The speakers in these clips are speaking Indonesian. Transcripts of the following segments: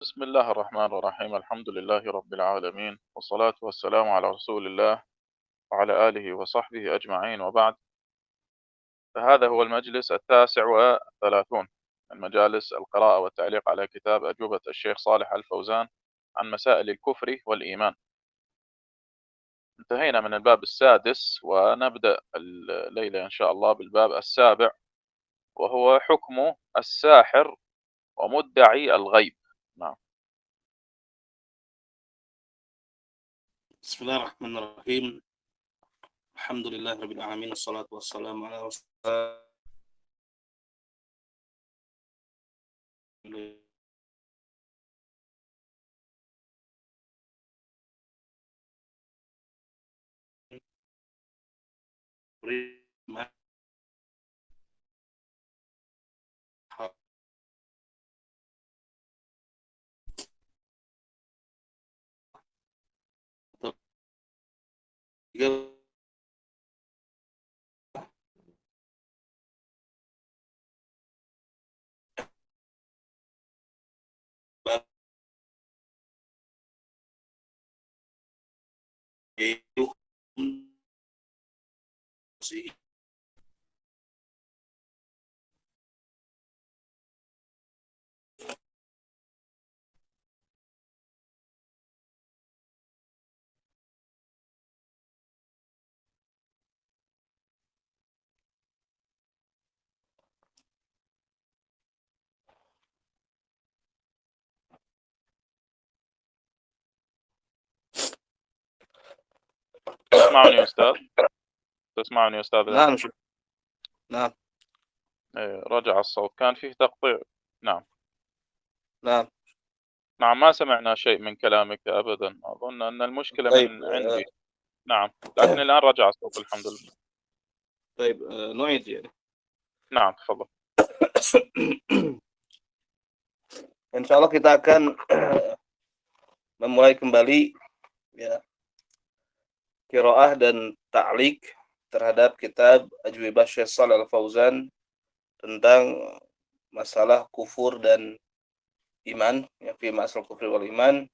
بسم الله الرحمن الرحيم. الحمد لله رب العالمين، والصلاة والسلام على رسول الله وعلى آله وصحبه أجمعين، وبعد. فهذا هو المجلس 39 من مجالس القراءة والتعليق على كتاب أجوبة الشيخ صالح الفوزان عن مسائل الكفر والإيمان. انتهينا من الباب السادس، ونبدأ الليلة إن شاء الله بالباب السابع، وهو حكم الساحر ومدعي الغيب. نعم. بسم الله الرحمن الرحيم. الحمد لله رب العالمين، والصلاة والسلام على رسول الله. تسمعني يا أستاذ؟ تسمعني يا أستاذ؟ نعم شكرا. نعم رجع الصوت، كان فيه تقطيع. نعم. نعم. نعم، ما سمعنا شيء من كلامك أبدا. أظن أن المشكلة طيب من عندي. نعم، لكن الآن رجع الصوت الحمد لله. طيب نعيد يعني. نعم تفضل. Insya Allah kita akan memulai kembali ya qiraah dan ta'liq terhadap kitab Ajwibah Syekh Shalih Al-Fauzan tentang masalah kufur dan iman, ya, fi masalah kufur wal iman.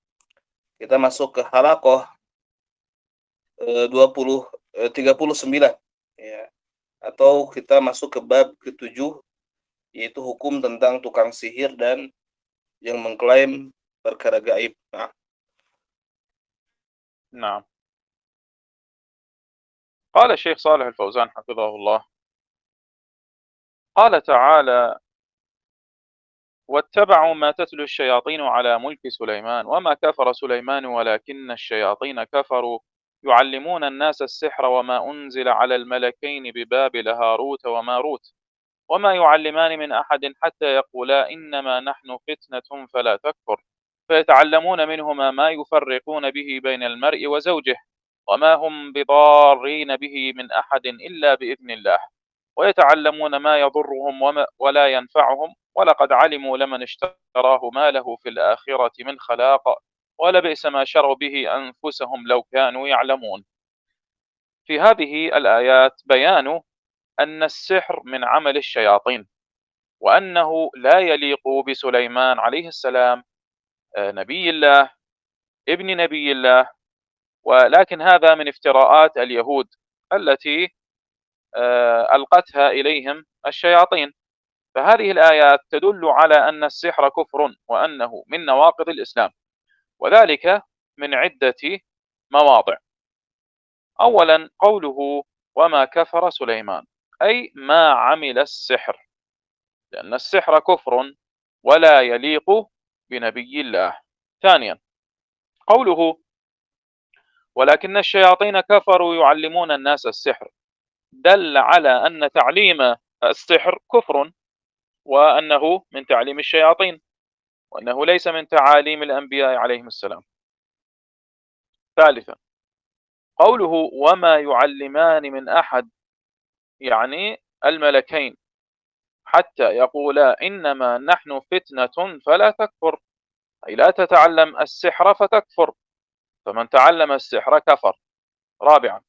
Kita masuk ke halaqah 39 ya, atau kita masuk ke bab ke-7, yaitu hukum tentang tukang sihir dan yang mengklaim perkara gaib. نعم. قال الشيخ صالح الفوزان حفظه الله، قال تعالى: واتبعوا ما تتلو الشياطين على ملك سليمان وما كفر سليمان ولكن الشياطين كفروا يعلمون الناس السحر وما أنزل على الملكين ببابل هاروت وماروت وما يعلمان من أحد حتى يقولا إنما نحن فتنة فلا تكفر فيتعلمون منهما ما يفرقون به بين المرء وزوجه وما هم بضارين به من أحد إلا بإذن الله ويتعلمون ما يضرهم ولا ينفعهم ولقد علموا لمن اشتراه ما له في الآخرة من خلاق ولبئس ما شروا به أنفسهم لو كانوا يعلمون. في هذه الآيات بيان أن السحر من عمل الشياطين، وأنه لا يليق بسليمان عليه السلام نبي الله ابن نبي الله، ولكن هذا من افتراءات اليهود التي ألقتها إليهم الشياطين. فهذه الآيات تدل على أن السحر كفر وأنه من نواقض الإسلام، وذلك من عدة مواضع. أولا قوله وما كفر سليمان، أي ما عمل السحر، لأن السحر كفر ولا يليق بنبي الله. ثانيا قوله ولكن الشياطين كفروا يعلمون الناس السحر، دل على أن تعليم السحر كفر وأنه من تعليم الشياطين، وأنه ليس من تعاليم الأنبياء عليهم السلام. ثالثا قوله وما يعلمان من أحد، يعني الملكين، حتى يقولا إنما نحن فتنة فلا تكفر، أي لا تتعلم السحر فتكفر، فمن تعلم السحر كفر. رابعا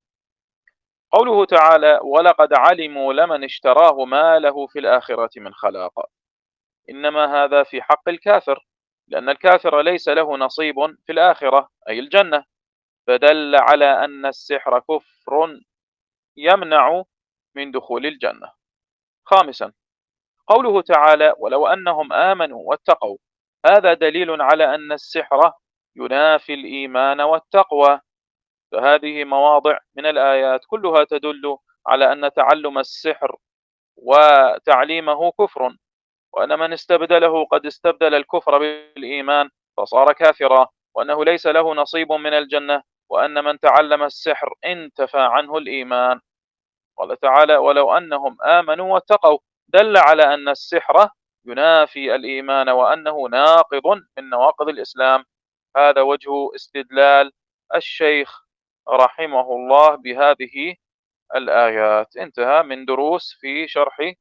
قوله تعالى ولقد علموا لمن اشتراه ما له في الآخرة من خلاق، إنما هذا في حق الكافر، لأن الكافر ليس له نصيب في الآخرة أي الجنة، فدل على أن السحر كفر يمنع من دخول الجنة. خامسا، قوله تعالى: ولو أنهم آمنوا واتقوا، هذا دليل على أن السحر ينافي الإيمان والتقوى. فهذه مواضع من الآيات كلها تدل على أن تعلم السحر وتعليمه كفر، وأن من استبدله قد استبدل الكفر بالإيمان فصار كافرا، وأنه ليس له نصيب من الجنة، وأن من تعلم السحر انتفى عنه الإيمان. قال تعالى: ولو أنهم آمنوا واتقوا، دل على أن السحر ينافي الإيمان وأنه ناقض من نواقض الإسلام. هذا وجه استدلال الشيخ رحمه الله بهذه الآيات. انتهى من دروس في شرح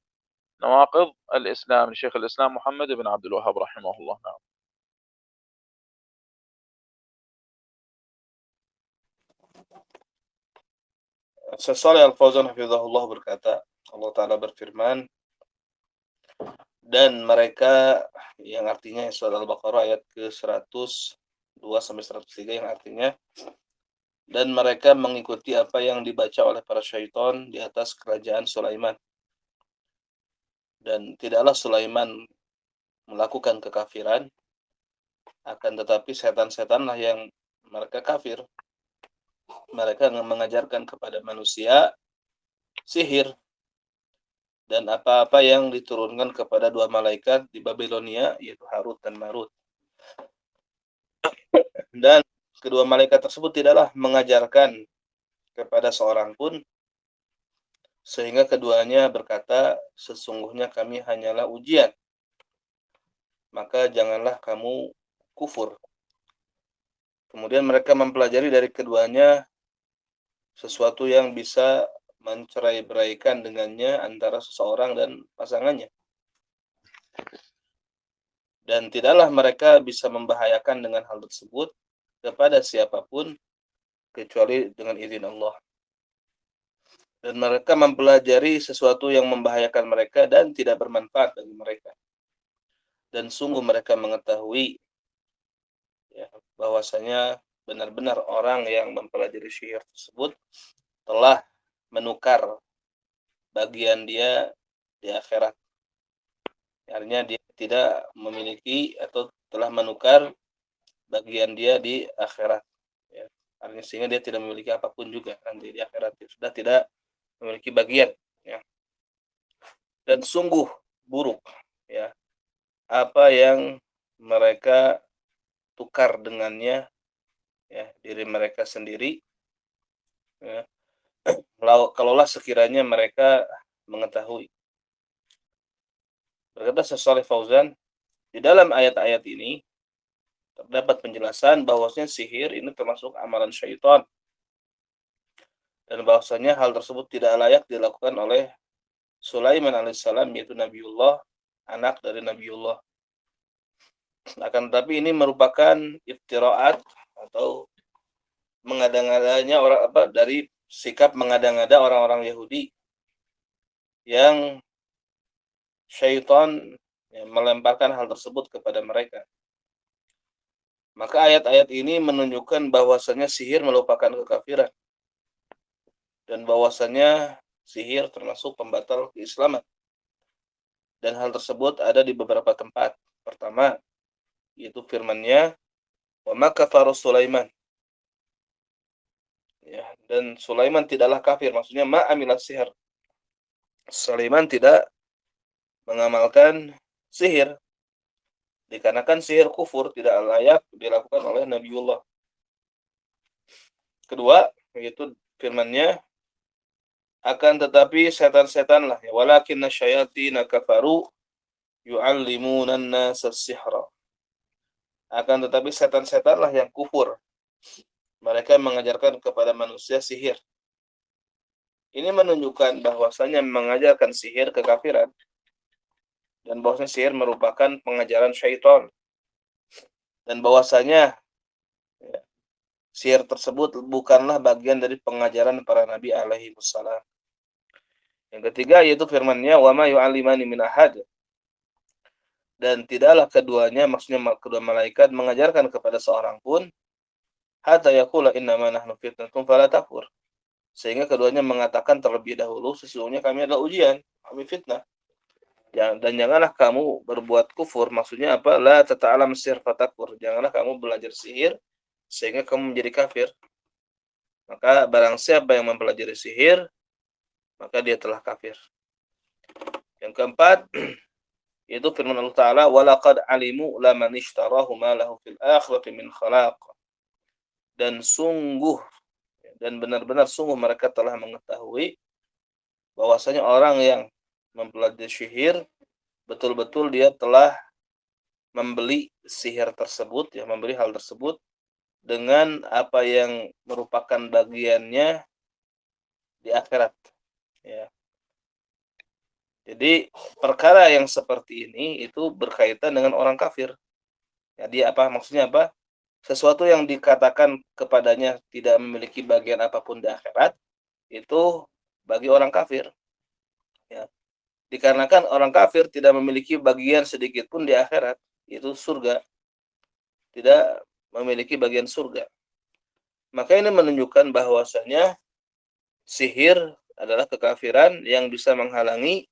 نواقض الإسلام لشيخ الإسلام محمد بن عبد الوهاب رحمه الله. نعم. Syekh Shalih Al Fauzan hafizahullah berkata, Allah Ta'ala berfirman, dan mereka, yang artinya surat Al-Baqarah ayat ke-102 sampai 103, yang artinya, dan mereka mengikuti apa yang dibaca oleh para syaitan di atas kerajaan Sulaiman, dan tidaklah Sulaiman melakukan kekafiran, akan tetapi setan-setanlah yang mereka kafir. Mereka mengajarkan kepada manusia sihir dan apa-apa yang diturunkan kepada dua malaikat di Babilonia, yaitu Harut dan Marut. Dan kedua malaikat tersebut tidaklah mengajarkan kepada seorang pun, sehingga keduanya berkata, sesungguhnya kami hanyalah ujian, maka janganlah kamu kufur. Kemudian mereka mempelajari dari keduanya sesuatu yang bisa mencerai-beraikan dengannya antara seseorang dan pasangannya. Dan tidaklah mereka bisa membahayakan dengan hal tersebut kepada siapapun kecuali dengan izin Allah. Dan mereka mempelajari sesuatu yang membahayakan mereka dan tidak bermanfaat bagi mereka. Dan sungguh mereka mengetahui, ya, bahwasanya benar-benar orang yang mempelajari sihir tersebut telah menukar bagian dia di akhirat. Artinya dia tidak memiliki atau telah menukar bagian dia di akhirat. Ya. Artinya sehingga dia tidak memiliki apapun juga nanti di akhirat. Dia sudah tidak memiliki bagian. Ya. Dan sungguh buruk, ya, apa yang mereka tukar dengannya, ya, diri mereka sendiri. Ya. Kalaulah sekiranya mereka mengetahui. Berkata Syekh Shalih Fauzan, di dalam ayat-ayat ini terdapat penjelasan bahwasanya sihir ini termasuk amalan syaitan, dan bahwasanya hal tersebut tidak layak dilakukan oleh Sulaiman alaihissalam, yaitu Nabiullah, anak dari Nabiullah. Akan tetapi ini merupakan iftiraat atau mengada-ngadanya orang, dari sikap mengada-ngada orang-orang Yahudi yang syaitan, ya, melemparkan hal tersebut kepada mereka. Maka ayat-ayat ini menunjukkan bahwasanya sihir merupakan kekafiran dan bahwasanya sihir termasuk pembatal keislaman. Dan hal tersebut ada di beberapa tempat. Pertama, yaitu firman-Nya, "Wa ma kafara Sulaiman." Ya, dan Sulaiman tidaklah kafir, maksudnya ma amilas sihir. Sulaiman tidak mengamalkan sihir, dikarenakan sihir kufur tidak layak dilakukan oleh Nabiullah. Kedua, yaitu firman-Nya, akan tetapi setan-setanlah, ya, walakinna syayatina kafaru yu'allimuna an-nasa as-sihra. Akan tetapi setan-setanlah yang kufur, mereka mengajarkan kepada manusia sihir. Ini menunjukkan bahwasanya mengajarkan sihir kekafiran, dan bahwasanya sihir merupakan pengajaran syaitan, dan bahwasanya, ya, sihir tersebut bukanlah bagian dari pengajaran para nabi alaihi wassalam. Yang ketiga yaitu firman-Nya, wa ma yu'allimani min ahad. dan tidaklah keduanya, maksudnya kedua malaikat, mengajarkan kepada seorang pun hatta yaqula innama nahnu fitnatun fala takfur, sehingga keduanya mengatakan terlebih dahulu sesungguhnya kami adalah ujian, kami fitnah. Dan janganlah kamu berbuat kufur, maksudnya apa? La tata'alam sihir fatakfur, janganlah kamu belajar sihir sehingga kamu menjadi kafir. Maka barang siapa yang mempelajari sihir, maka dia telah kafir. Yang keempat, yaitu firman Allah Ta'ala, walaqad alimu laman ishtarahu ma lahu fil akhirati min khalaq. Dan sungguh, dan benar-benar sungguh mereka telah mengetahui bahwasanya orang yang mempelajari sihir betul-betul dia telah membeli sihir tersebut, ya, membeli hal tersebut dengan apa yang merupakan bagiannya di akhirat, ya. Jadi perkara yang seperti ini itu berkaitan dengan orang kafir. Jadi apa maksudnya apa? Sesuatu yang dikatakan kepadanya tidak memiliki bagian apapun di akhirat itu bagi orang kafir, ya. Dikarenakan orang kafir tidak memiliki bagian sedikit pun di akhirat, itu surga, tidak memiliki bagian surga. Maka ini menunjukkan bahwasanya sihir adalah kekafiran yang bisa menghalangi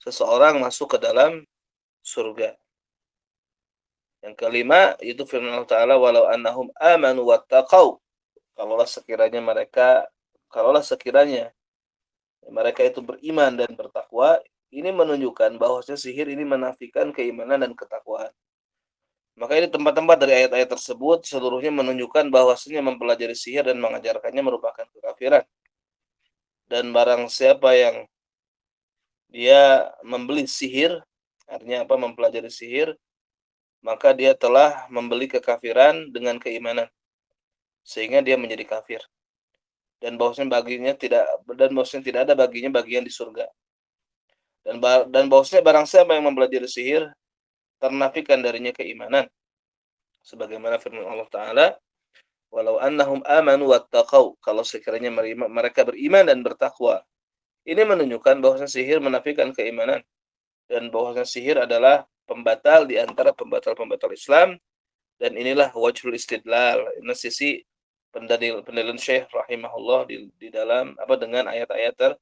seseorang masuk ke dalam surga. Yang kelima itu firman Allah Ta'ala, walau annahum amanu wattaqau, kalaulah sekiranya mereka itu beriman dan bertakwa, ini menunjukkan bahwasanya sihir ini menafikan keimanan dan ketakwaan. Maka ini tempat-tempat dari ayat-ayat tersebut seluruhnya menunjukkan bahwasanya mempelajari sihir dan mengajarkannya merupakan kekafiran. Dan barang siapa yang dia membeli sihir, artinya apa? Mempelajari sihir, maka dia telah membeli kekafiran dengan keimanan, sehingga dia menjadi kafir. Dan bahwasanya tidak ada baginya bagian di surga. Dan bahwasanya barang siapa yang mempelajari sihir, ternafikan darinya keimanan. Sebagaimana firman Allah Ta'ala, walau annahum amanu wattaqau, kalau sekiranya mereka beriman dan bertakwa. Ini menunjukkan bahwasanya sihir menafikan keimanan, dan bahwasanya sihir adalah pembatal di antara pembatal-pembatal Islam. Dan inilah wajhul istidlal, ini sisi pendalilan Syekh rahimahullah di dalam dengan ayat-ayat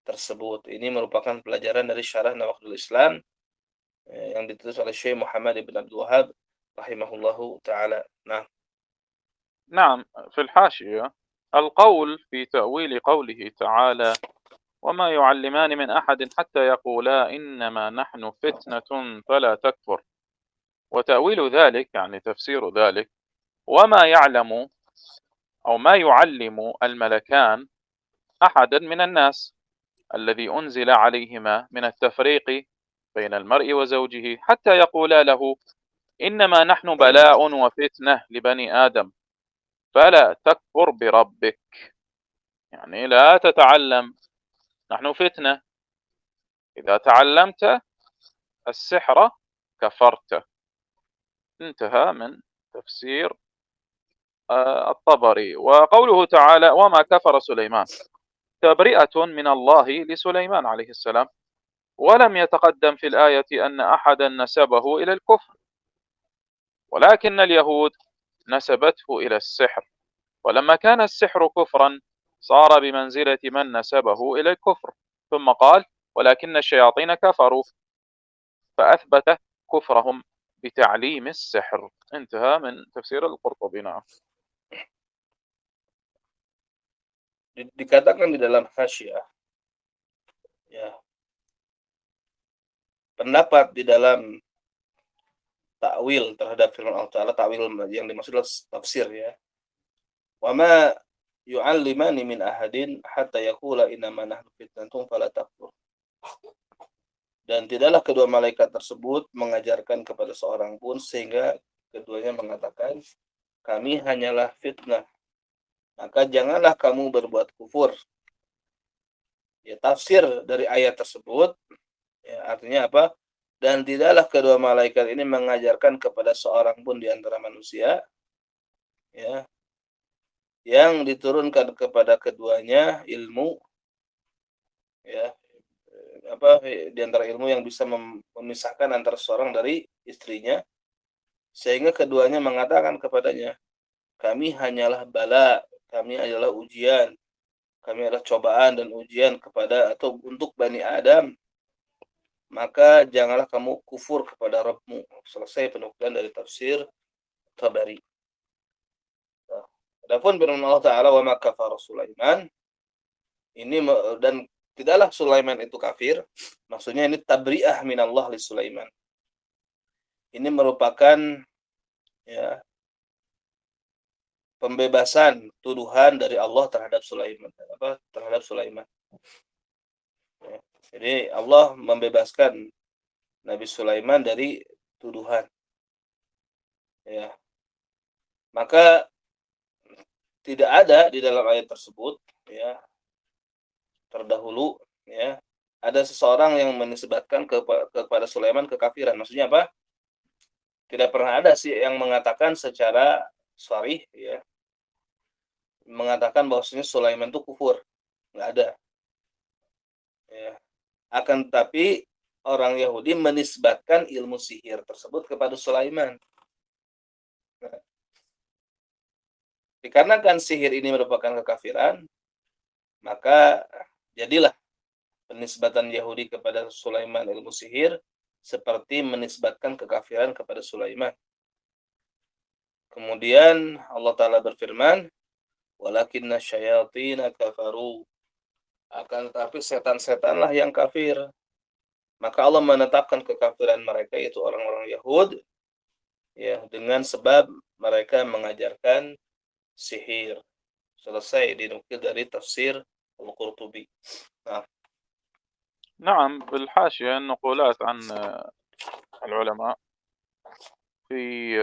tersebut. Ini merupakan pelajaran dari Syarah Nawaqidul Islam yang ditulis oleh Syekh Muhammad ibn Abdul Wahhab rahimahullahu taala. Nah, نعم، في الحاشية: القول في تأويل قوله تعالى: وما يعلمان من أحد حتى يقولا إنما نحن فتنة فلا تكفر. وتأويل ذلك يعني تفسير ذلك: وما يعلم أو ما يعلم الملكان أحدا من الناس الذي أنزل عليهما من التفريق بين المرء وزوجه حتى يقولا له إنما نحن بلاء وفتنة لبني آدم فلا تكفر بربك. يعني لا تتعلم، نحن فتنة، إذا تعلمت السحر كفرت. انتهى من تفسير الطبري. وقوله تعالى: وما كفر سليمان، تبرئة من الله لسليمان عليه السلام، ولم يتقدم في الآية أن أحدا نسبه إلى الكفر، ولكن اليهود نسبته إلى السحر، ولما كان السحر كفرا صار بمنزلة من نسبه إلى الكفر. ثم قال: ولكن الشياطين كفروا، فأثبت كفرهم بتعليم السحر. انتهى من تفسير القرطبي. نعم. dikatakan di dalam hasyiah, ya, pendapat di dalam takwil terhadap firman Allah Ta'ala, takwil yang dimaksud adalah tafsir, ya. Wa ma yu'allimani min ahadin hatta yaqula innama nahnu fitnatun fala takfur. Dan tidaklah kedua malaikat tersebut mengajarkan kepada seorang pun sehingga keduanya mengatakan kami hanyalah fitnah, maka janganlah kamu berbuat kufur. Ya, tafsir dari ayat tersebut, ya, artinya apa? Dan tidaklah kedua malaikat ini mengajarkan kepada seorang pun di antara manusia, ya, yang diturunkan kepada keduanya ilmu, ya, di antara ilmu yang bisa memisahkan antara seorang dari istrinya, sehingga keduanya mengatakan kepadanya, kami hanyalah bala, kami adalah ujian, kami adalah cobaan dan ujian kepada atau untuk Bani Adam, maka janganlah kamu kufur kepada Rabbmu. Selesai penukilan dari tafsir Tabari. Adapun firman Allah Ta'ala, wa ma kafara Sulaiman, ini dan tidaklah Sulaiman itu kafir, maksudnya ini tabri'ah minallah li Sulaiman. Ini merupakan ya pembebasan tuduhan dari Allah terhadap Sulaiman, terhadap Sulaiman. Ya. Jadi Allah membebaskan Nabi Sulaiman dari tuduhan. Ya. Maka tidak ada di dalam ayat tersebut ya terdahulu ya ada seseorang yang menisbatkan kepada Sulaiman kekafiran. Maksudnya apa? Tidak pernah ada sih yang mengatakan secara sharih ya mengatakan bahwasanya Sulaiman itu kufur. Nggak ada. Ya. Akan tetapi orang Yahudi menisbatkan ilmu sihir tersebut kepada Sulaiman. Nah, dikarenakan sihir ini merupakan kekafiran, maka jadilah penisbatan Yahudi kepada Sulaiman ilmu sihir seperti menisbatkan kekafiran kepada Sulaiman. Kemudian Allah Ta'ala berfirman, walakinna syayatina kafaru, akan tetapi setan-setanlah yang kafir. Maka Allah menetapkan kekafiran mereka, yaitu orang-orang Yahud, ya, dengan sebab mereka mengajarkan sihir. Selesai dinukil dari tafsir Al-Qurtubi. نعم، بالحاشية النقولات عن العلماء في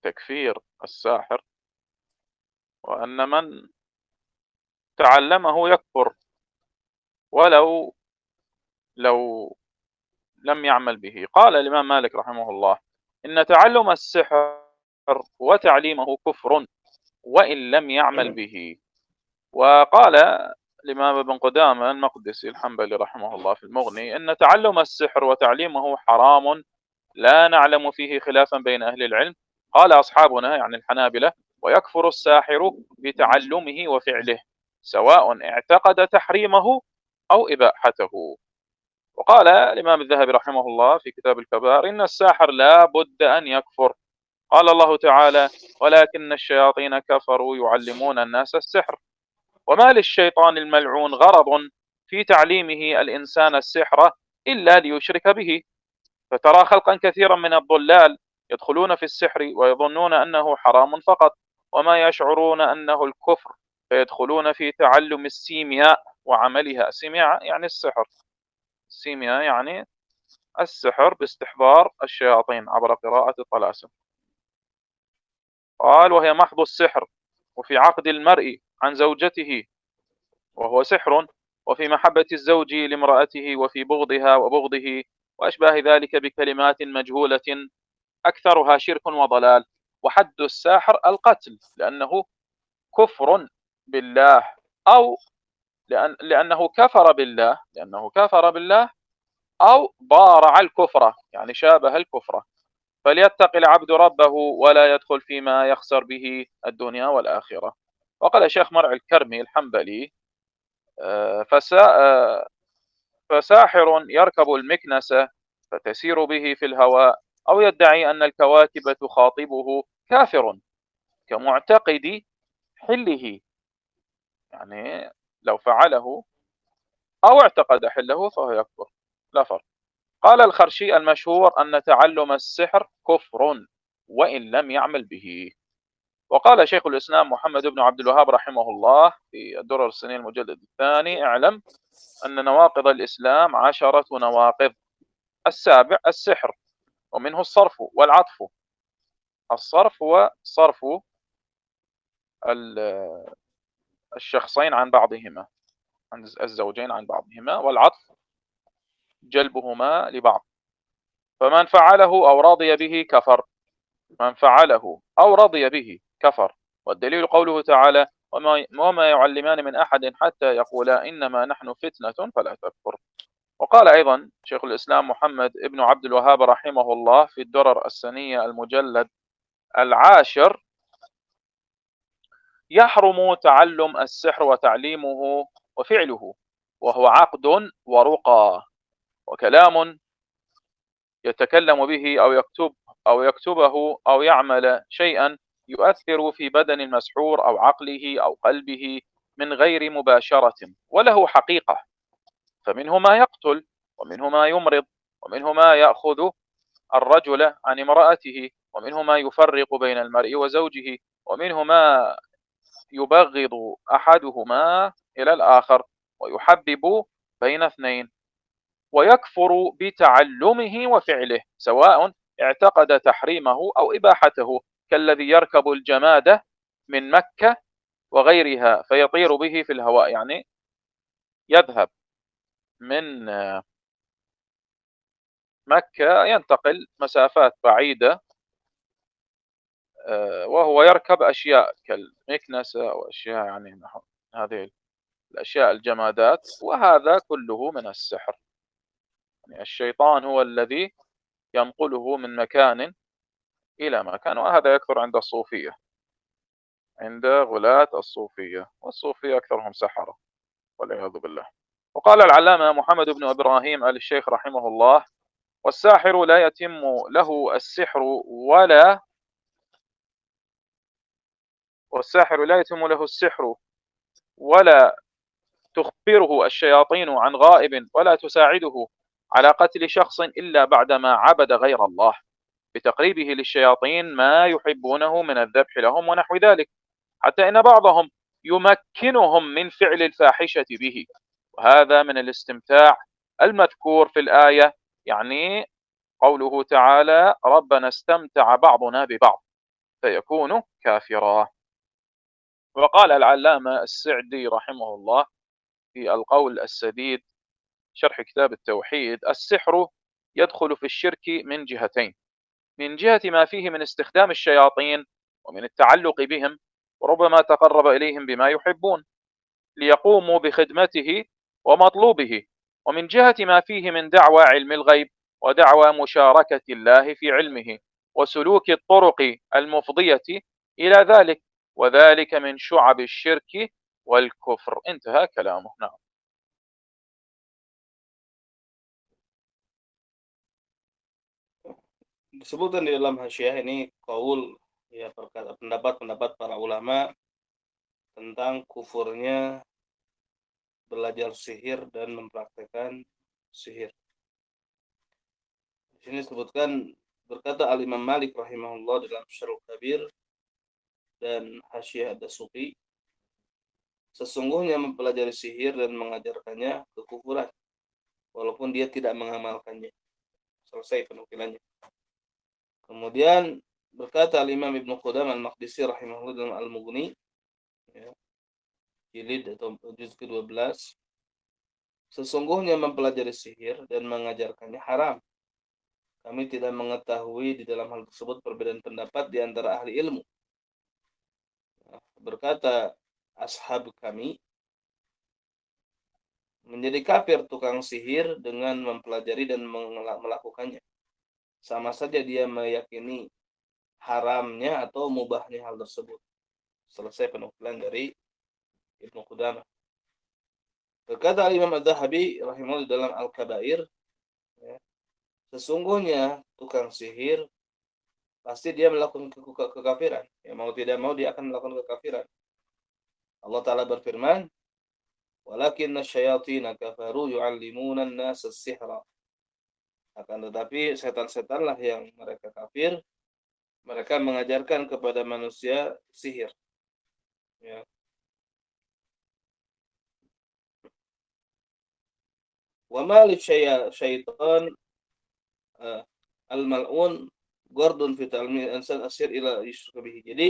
تكفير الساحر، وأن من تعلمه يكفر ولو لم يعمل به. قال الإمام مالك رحمه الله إن تعلم السحر وتعليمه كفر وإن لم يعمل به. وقال الإمام ابن قدامة المقدسي الحنبلي رحمه الله في المغني إن تعلم السحر وتعليمه حرام لا نعلم فيه خلافا بين أهل العلم. قال أصحابنا يعني الحنابلة ويكفر الساحر بتعلمه وفعله سواء اعتقد تحريمه أو إباحته. وقال الإمام الذهبي رحمه الله في كتاب الكبائر إن الساحر لا بد أن يكفر. قال الله تعالى ولكن الشياطين كفروا يعلمون الناس السحر. وما للشيطان الملعون غرض في تعليمه الإنسان السحر إلا ليشرك به. فترى خلقا كثيرا من الضلال يدخلون في السحر ويظنون أنه حرام فقط وما يشعرون أنه الكفر، فيدخلون في تعلم السيمياء وعملها. السيمياء يعني السحر، السيمياء يعني السحر باستحضار الشياطين عبر قراءة الطلاسم. قال وهي محض السحر، وفي عقد المرء عن زوجته وهو سحر، وفي محبة الزوج لامرأته، وفي بغضها وبغضه، وأشباه ذلك بكلمات مجهولة أكثرها شرك وضلال. وحد الساحر القتل لأنه كفر بالله، أو لأنه كفر بالله أو ضارع الكفرة يعني شابه الكفرة. فليتق العبد ربه ولا يدخل فيما يخسر به الدنيا والآخرة. وقال الشيخ مرعي الكرمي الحنبلي فساحر يركب المكنسة فتسير به في الهواء أو يدعي أن الكواكب تخاطبه كافر كمعتقد حله، يعني لو فعله أو اعتقد حله فهو يكفر، لا فرق. قال الخرشي المشهور أن تعلم السحر كفر وإن لم يعمل به. وقال شيخ الإسلام محمد بن عبد الوهاب رحمه الله في الدرر السنين المجلد الثاني اعلم أن نواقض الإسلام 10 نواقض. 7 السحر، ومنه الصرف والعطف. الصرف هو صرف الشخصين عن بعضهما، عن الزوجين عن بعضهما، والعطف جلبهما لبعض. فمن فعله أو رضي به كفر، من فعله أو رضي به كفر. والدليل قوله تعالى وما يعلمان من أحد حتى يقولا إنما نحن فتنة فلا تكفر. وقال أيضا شيخ الإسلام محمد ابن عبد الوهاب رحمه الله في الدرر السنية المجلد 10: يحرم تعلم السحر وتعليمه وفعله، وهو عقد ورقى وكلام يتكلم به أو يكتبه أو يعمل شيئا يؤثر في بدن المسحور أو عقله أو قلبه من غير مباشرة، وله حقيقة، فمنه ما يقتل، ومنه ما يمرض، ومنه ما يأخذ الرجل عن امرأته، ومنه ما يفرق بين المرء وزوجه، ومنه ما يبغض أحدهما إلى الآخر ويحبب بين اثنين، ويكفر بتعلمه وفعله سواء اعتقد تحريمه أو إباحته، كالذي يركب الجماد من مكة وغيرها فيطير به في الهواء، يعني يذهب من مكة ينتقل مسافات بعيدة وهو يركب أشياء كالمكنسة وأشياء يعني نحو هذه الأشياء الجمادات، وهذا كله من السحر. يعني الشيطان هو الذي ينقله من مكان إلى مكان، وهذا يكثر عند الصوفية، عند غلاة الصوفية، والصوفية أكثرهم سحرة والعياذ بالله. وقال العلامة محمد بن إبراهيم آل الشيخ رحمه الله: والساحر لا يتم له السحر ولا والساحر لا يتم له السحر ولا تخبره الشياطين عن غائب ولا تساعده على قتل شخص إلا بعدما عبد غير الله بتقريبه للشياطين ما يحبونه من الذبح لهم ونحو ذلك، حتى إن بعضهم يمكنهم من فعل الفاحشة به، وهذا من الاستمتاع المذكور في الآية، يعني قوله تعالى: ربنا استمتع بعضنا ببعض فيكون كافرا. وقال العلامة السعدي رحمه الله في القول السديد شرح كتاب التوحيد: السحر يدخل في الشرك من جهتين: من جهة ما فيه من استخدام الشياطين ومن التعلق بهم، وربما تقرب إليهم بما يحبون ليقوموا بخدمته ومطلوبه، ومن جهة ما فيه من دعوى علم الغيب ودعوى مشاركة الله في علمه وسلوك الطرق المفضية إلى ذلك، وذلك من شعب الشرك والكفر. انتهى كلامه. نعم. Disebutkan di dalam hasyiah ini qaul, ya, pendapat-pendapat para ulama tentang kufurnya belajar sihir dan mempraktekkan sihir. Di sini disebutkan, berkata Al-Imam Malik rahimahullah dalam Syarhul Kabir dan Hasyiah Ad-Dasuqi, sesungguhnya mempelajari sihir dan mengajarkannya kekufuran walaupun dia tidak mengamalkannya. Selesai penukilannya. Kemudian berkata Al-Imam Ibnu Qudamah Al-Maqdisi rahimahullah dalam Al-Mughni, ya, jilid atau juz ke-12, sesungguhnya mempelajari sihir dan mengajarkannya haram. Kami tidak mengetahui di dalam hal tersebut perbedaan pendapat di antara ahli ilmu. Berkata ashab kami, menjadi kafir tukang sihir dengan mempelajari dan melakukannya. Sama saja dia meyakini haramnya atau mubahnya hal tersebut. Selesai penukilan dari Ibnu Qudamah. Berkata Imam Az-Zahabi rahimahullah dalam Al-Kabair, ya, sesungguhnya tukang sihir pasti dia melakukan kekafiran. Ya, mau tidak mau dia akan melakukan kekafiran. Allah Ta'ala berfirman, walakinna syayatina kafaru yu'allimuna an-nasa as-sihra. Akan tetapi setan-setanlah yang mereka kafir, mereka mengajarkan kepada manusia sihir. Ya. Wa ma li syaitan al-mal'un gordun fi ta'limi al-insan asir ila yusyrik bihi. Jadi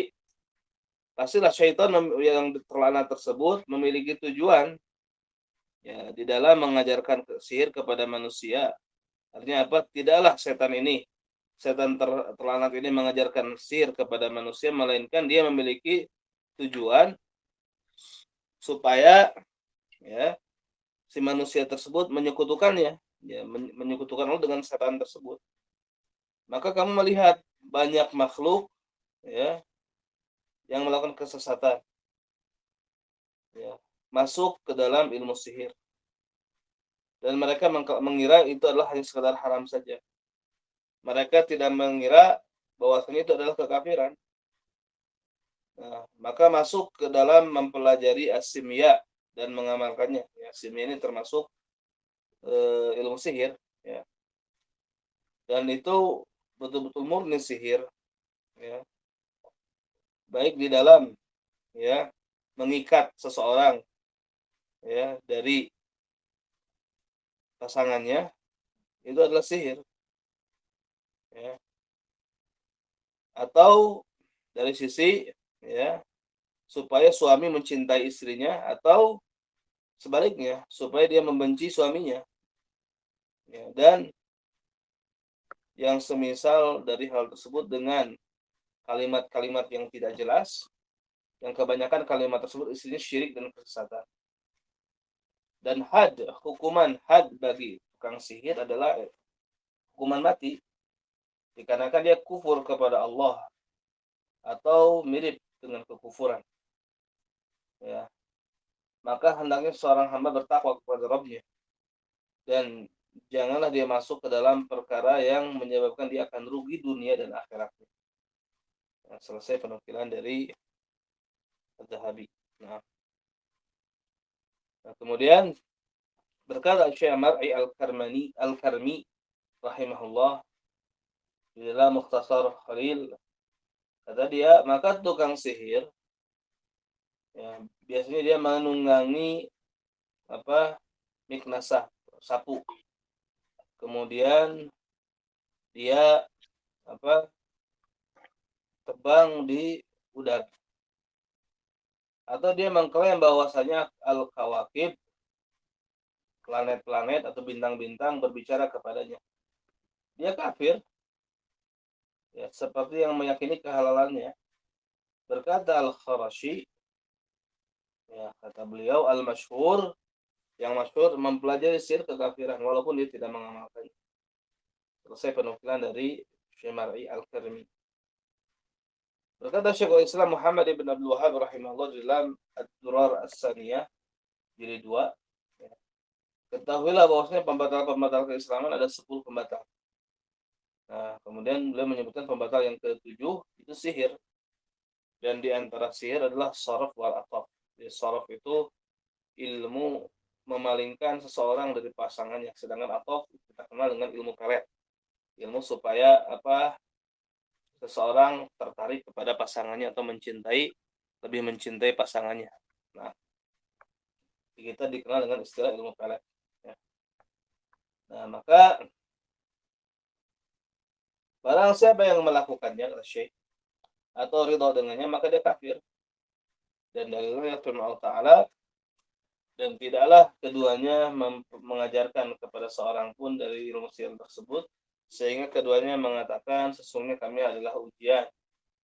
pastilah syaitan yang terlaknat tersebut memiliki tujuan, ya, di dalam mengajarkan sihir kepada manusia. Artinya apa? Tidaklah setan terlaknat ini mengajarkan sihir kepada manusia, melainkan dia memiliki tujuan supaya, ya, si manusia tersebut menyekutukannya, ya, menyekutukan Allah dengan setan tersebut, maka kamu melihat banyak makhluk, ya, yang melakukan kesesatan, ya, masuk ke dalam ilmu sihir, dan mereka mengira itu adalah hanya sekedar haram saja. Mereka tidak mengira bahwasanya itu adalah kekafiran. Nah, maka masuk ke dalam mempelajari asimia dan mengamalkannya. Ya, asimia ini termasuk ilmu sihir, ya. Dan itu betul-betul murni sihir, ya. Baik di dalam, ya, mengikat seseorang, ya, dari pasangannya, itu adalah sihir, ya. Atau dari sisi, ya, supaya suami mencintai istrinya, atau sebaliknya supaya dia membenci suaminya, ya. Dan yang semisal dari hal tersebut dengan kalimat-kalimat yang tidak jelas, yang kebanyakan kalimat tersebut isinya syirik dan kesesatan. Dan hukuman had bagi tukang sihir adalah hukuman mati, dikarenakan dia kufur kepada Allah atau mirip dengan kekufuran, ya. Maka hendaknya seorang hamba bertakwa kepada Rabbnya, dan janganlah dia masuk ke dalam perkara yang menyebabkan dia akan rugi dunia dan akhiratnya. Nah, selesai penukilan dari Az-Zahabi. Nah, kemudian berkata Syekh Mar'i Al-Karmi rahimahullah di dalam Mukhtasar Khalil, kata dia, maka tukang sihir, ya, biasanya dia menunggangi miknasah, sapu. Kemudian dia terbang di udara, atau dia mengklaim bahwasanya al-kawakib, planet-planet atau bintang-bintang berbicara kepadanya. Dia kafir, ya, seperti yang meyakini kehalalannya. Berkata Al-Kharashi, ya, kata beliau, al-masyhur, yang masyhur mempelajari sihir kekafiran walaupun dia tidak mengamalkannya. Selesai penukilan dari Syekh Mar'i Al-Karmi. Berkata Syekhul Islam Muhammad ibn Abdul Wahhab rahimahullah dalam Ad-Durar As-Saniyah jilid 2, ya. Ketahuilah bahwasanya pembatal-pembatal keislaman ada 10 pembatal. Nah, kemudian beliau menyebutkan pembatal yang ke-7 itu sihir. Dan di antara sihir adalah saraf wal ataf. Jadi saraf itu ilmu memalingkan seseorang dari pasangannya, sedangkan ataf kita kenal dengan ilmu pelet. Ilmu supaya seseorang tertarik kepada pasangannya atau lebih mencintai pasangannya. Nah, kita dikenal dengan istilah ilmu pelet, ya. Nah, maka barang siapa yang melakukannya, syekh, atau ridha dengannya, maka dia kafir. Dan dalilnya firman Allah Ta'ala, dan tidaklah keduanya mengajarkan kepada seorang pun dari ilmu sihir tersebut, sehingga keduanya mengatakan sesungguhnya kami adalah ujian,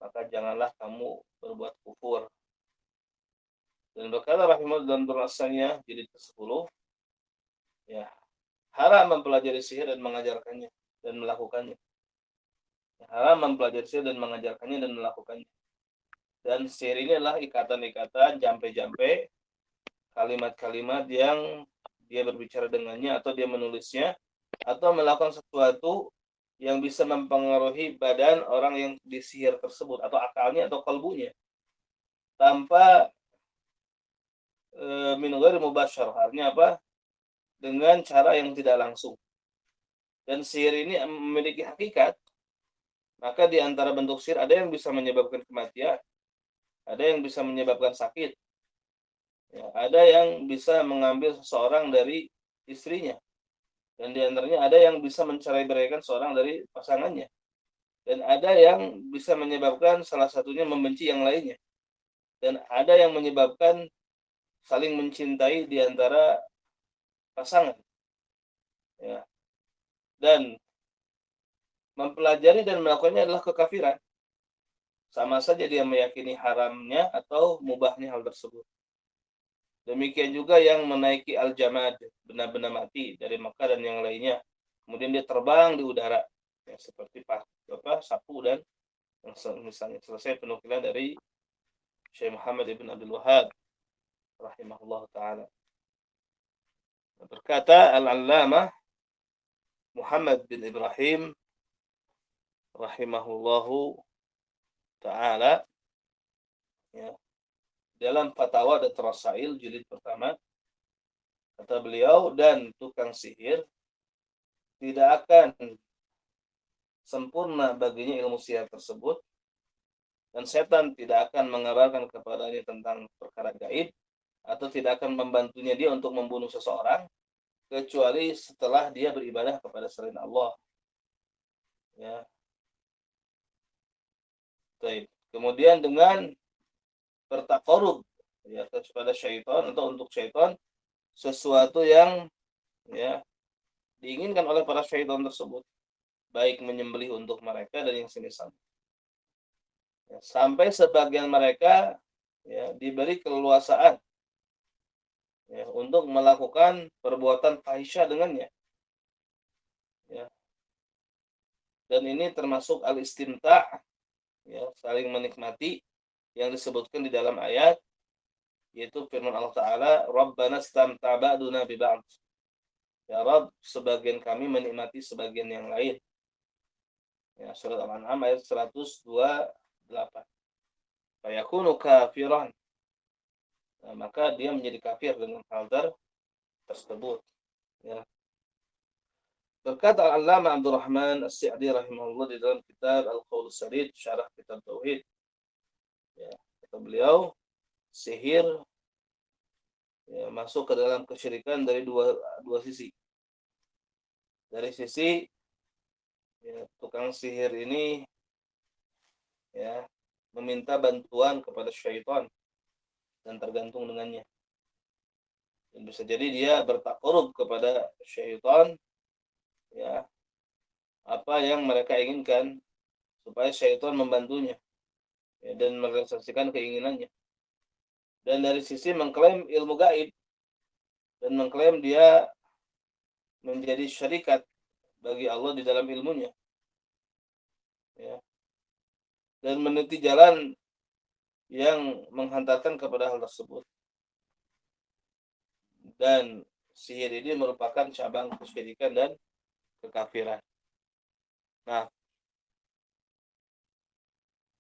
maka janganlah kamu berbuat kufur. Dan berkata rahimahullah dalam terasannya jilid ke-10, ya, haram mempelajari sihir dan mengajarkannya dan melakukannya. Ya, haram mempelajari sihir dan mengajarkannya dan melakukannya. Dan sihir ini adalah ikatan-ikatan, jampe-jampe, kalimat-kalimat yang dia berbicara dengannya atau dia menulisnya atau melakukan sesuatu yang bisa mempengaruhi badan orang yang disihir tersebut atau akalnya atau kalbunya tanpa min ghairi mubasyarah, artinya dengan cara yang tidak langsung. Dan sihir ini memiliki hakikat, maka di antara bentuk sihir ada yang bisa menyebabkan kematian, ada yang bisa menyebabkan sakit, ya, ada yang bisa mengambil seseorang dari istrinya, dan di antaranya ada yang bisa mencerai-beraikan seorang dari pasangannya, dan ada yang bisa menyebabkan salah satunya membenci yang lainnya, dan ada yang menyebabkan saling mencintai di antara pasangan, ya. Dan mempelajari dan melakukannya adalah kekafiran, sama saja dia meyakini haramnya atau mubahnya hal tersebut. Demikian juga yang menaiki al-jamad, benda-benda mati dari Makkah dan yang lainnya. Kemudian dia terbang di udara, ya, seperti sapu dan misalnya. Selesai penukilan dari Syekh Muhammad ibn Abdul Wahhab rahimahullah taala. Berkata Al-Allamah Muhammad bin Ibrahim rahimahullahu taala, ya, dalam Fatwa dan Rasail jilid pertama, kata beliau, dan tukang sihir tidak akan sempurna baginya ilmu sihir tersebut, dan setan tidak akan mengabarkan kepadanya tentang perkara gaib atau tidak akan membantunya dia untuk membunuh seseorang kecuali setelah dia beribadah kepada selain Allah. Ya. Baik. Kemudian dengan bertakarub, ya, kepada syaitan atau untuk syaitan sesuatu yang, ya, diinginkan oleh para syaitan tersebut, baik menyembelih untuk mereka dan yang semisal. Ya, sampai sebagian mereka, ya, diberi keleluasaan, ya, untuk melakukan perbuatan fahisyah dengannya. Ya. Dan ini termasuk al-istimta', ya, saling menikmati yang disebutkan di dalam ayat, yaitu firman Allah Ta'ala, Rabbana istamta' ba'duna bi ba'd. Ya Rabb, sebagian kami menikmati sebagian yang lain. Ya, surat Al-An'am ayat 128. Fayakunu kafiran. Nah, maka dia menjadi kafir dengan hal tersebut. Ya. Berkata Al-Allamah Abdurrahman As-Sa'di rahimahullah di dalam kitab Al-Qaul As-Sadid, syarah kitab Tauhid. Ya, kata beliau, sihir, ya, masuk ke dalam kesyirikan dari dua sisi. Dari sisi, ya, tukang sihir ini, ya, meminta bantuan kepada syaitan dan tergantung dengannya. Dan bisa jadi dia bertakarub kepada syaitan, ya, apa yang mereka inginkan supaya syaitan membantunya, ya, dan merealisasikan keinginannya. Dan dari sisi mengklaim ilmu gaib dan mengklaim dia menjadi syarikat bagi Allah di dalam ilmunya, ya, dan meniti jalan yang menghantarkan kepada hal tersebut. Dan sihir ini merupakan cabang kesyirikan dan kekafiran. Nah,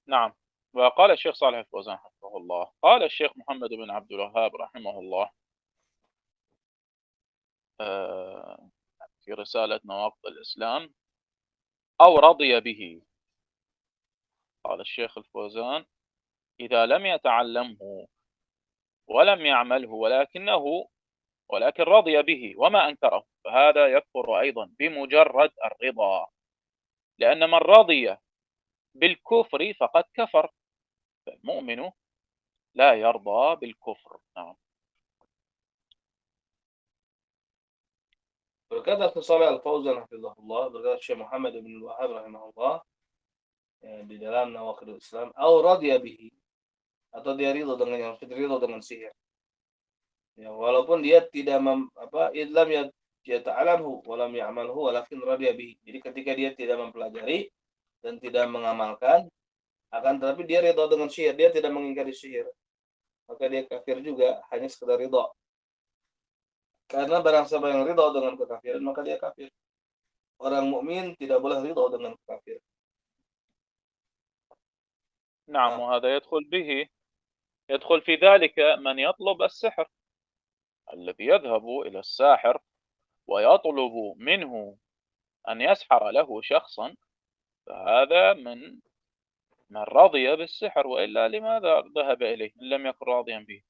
نعم. وقال الشيخ صالح الفوزان حفظه الله، قال الشيخ محمد بن عبد الوهاب رحمه الله في رسالة نواقض الإسلام: أو رضي به. قال الشيخ الفوزان: إذا لم يتعلمه ولم يعمله ولكن رضي به وما أنكره، فهذا يكفر أيضا بمجرد الرضا، لأن من رضي بالكفر فقد كفر، فالمؤمن لا يرضى بالكفر. نعم. berkata Salih Al-Fauzan hafizahullah, berkata Syekh Muhammad bin Wahab rahimahullah, ya, di dalam Nawaqidul Islam, au radiya bihi, atau dia ridho dengan yang ridho dengan sihir. Ya, walaupun dia tidak idlam ya ta'alamhu walam ya'malhu walakin radiya bihi. Jadi ketika dia tidak mempelajari dan tidak mengamalkan, akan tetapi dia ridho dengan sihir, dia tidak mengingkari sihir, maka dia kafir juga, hanya sekedar ridho. Karena barang siapa yang ridho dengan kekafiran, maka dia kafir. Orang mukmin tidak boleh ridho dengan kafir. نعم. وهذا يدخل في ذلك من يطلب السحر، الذي يذهب إلى الساحر ويطلب منه أن يسحر له شخصا، فهذا من رضي بالسحر، وإلا لماذا ذهب إليه إن لم يكن راضيا به؟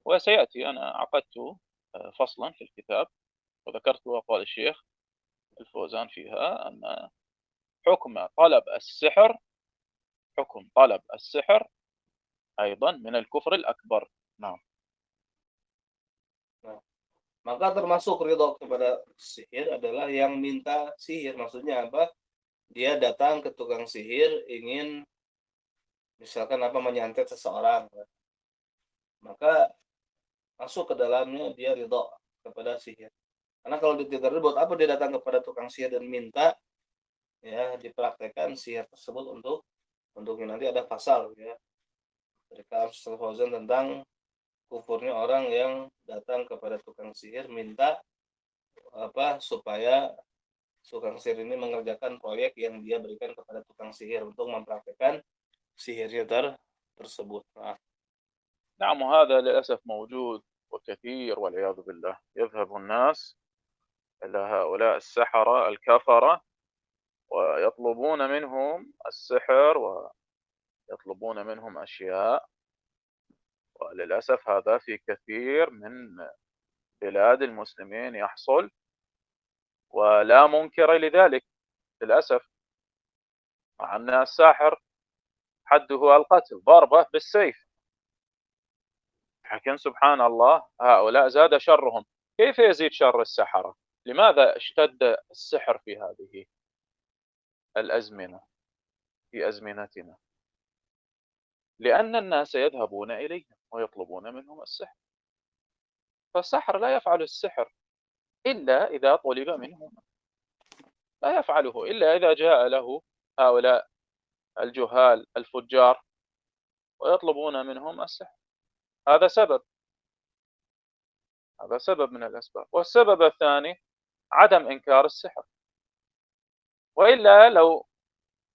وسيأتي، أنا عقدت فصلا في الكتاب وذكرت أقوال الشيخ الفوزان فيها، أن حكم طلب السحر أيضا من الكفر الأكبر. نعم. Maka termasuk ridho kepada sihir adalah yang minta sihir. Maksudnya apa? Dia datang ke tukang sihir ingin misalkan menyantet seseorang. Maka masuk ke dalamnya dia ridha kepada sihir. Karena kalau dia tidak ridha, buat apa dia datang kepada tukang sihir dan minta ya dipraktekkan sihir tersebut untuk nanti ada pasal ya dari Kalam Fauzan tentang kufurnya orang yang datang kepada tukang sihir minta supaya tukang sihir ini mengerjakan proyek yang dia berikan kepada tukang sihir untuk mempraktekkan sihirnya tersebut. Nah, نعم، وهذا للأسف موجود وكثير والعياذ بالله. يذهب الناس إلى هؤلاء السحرة الكفرة ويطلبون منهم السحر ويطلبون منهم أشياء، وللأسف هذا في كثير من بلاد المسلمين يحصل، ولا منكر لذلك للأسف، مع أن الساحر حده القتل، ضربه بالسيف، لكن سبحان الله هؤلاء زاد شرهم. كيف يزيد شر السحرة؟ لماذا اشتد السحر في هذه الأزمنة، في أزمنتنا؟ لأن الناس يذهبون إليهم ويطلبون منهم السحر، فالسحر لا يفعل السحر إلا إذا طلب منه، لا يفعله إلا إذا جاء له هؤلاء الجهال الفجار ويطلبون منهم السحر. هذا سبب، هذا سبب من الأسباب. والسبب الثاني عدم إنكار السحر، وإلا لو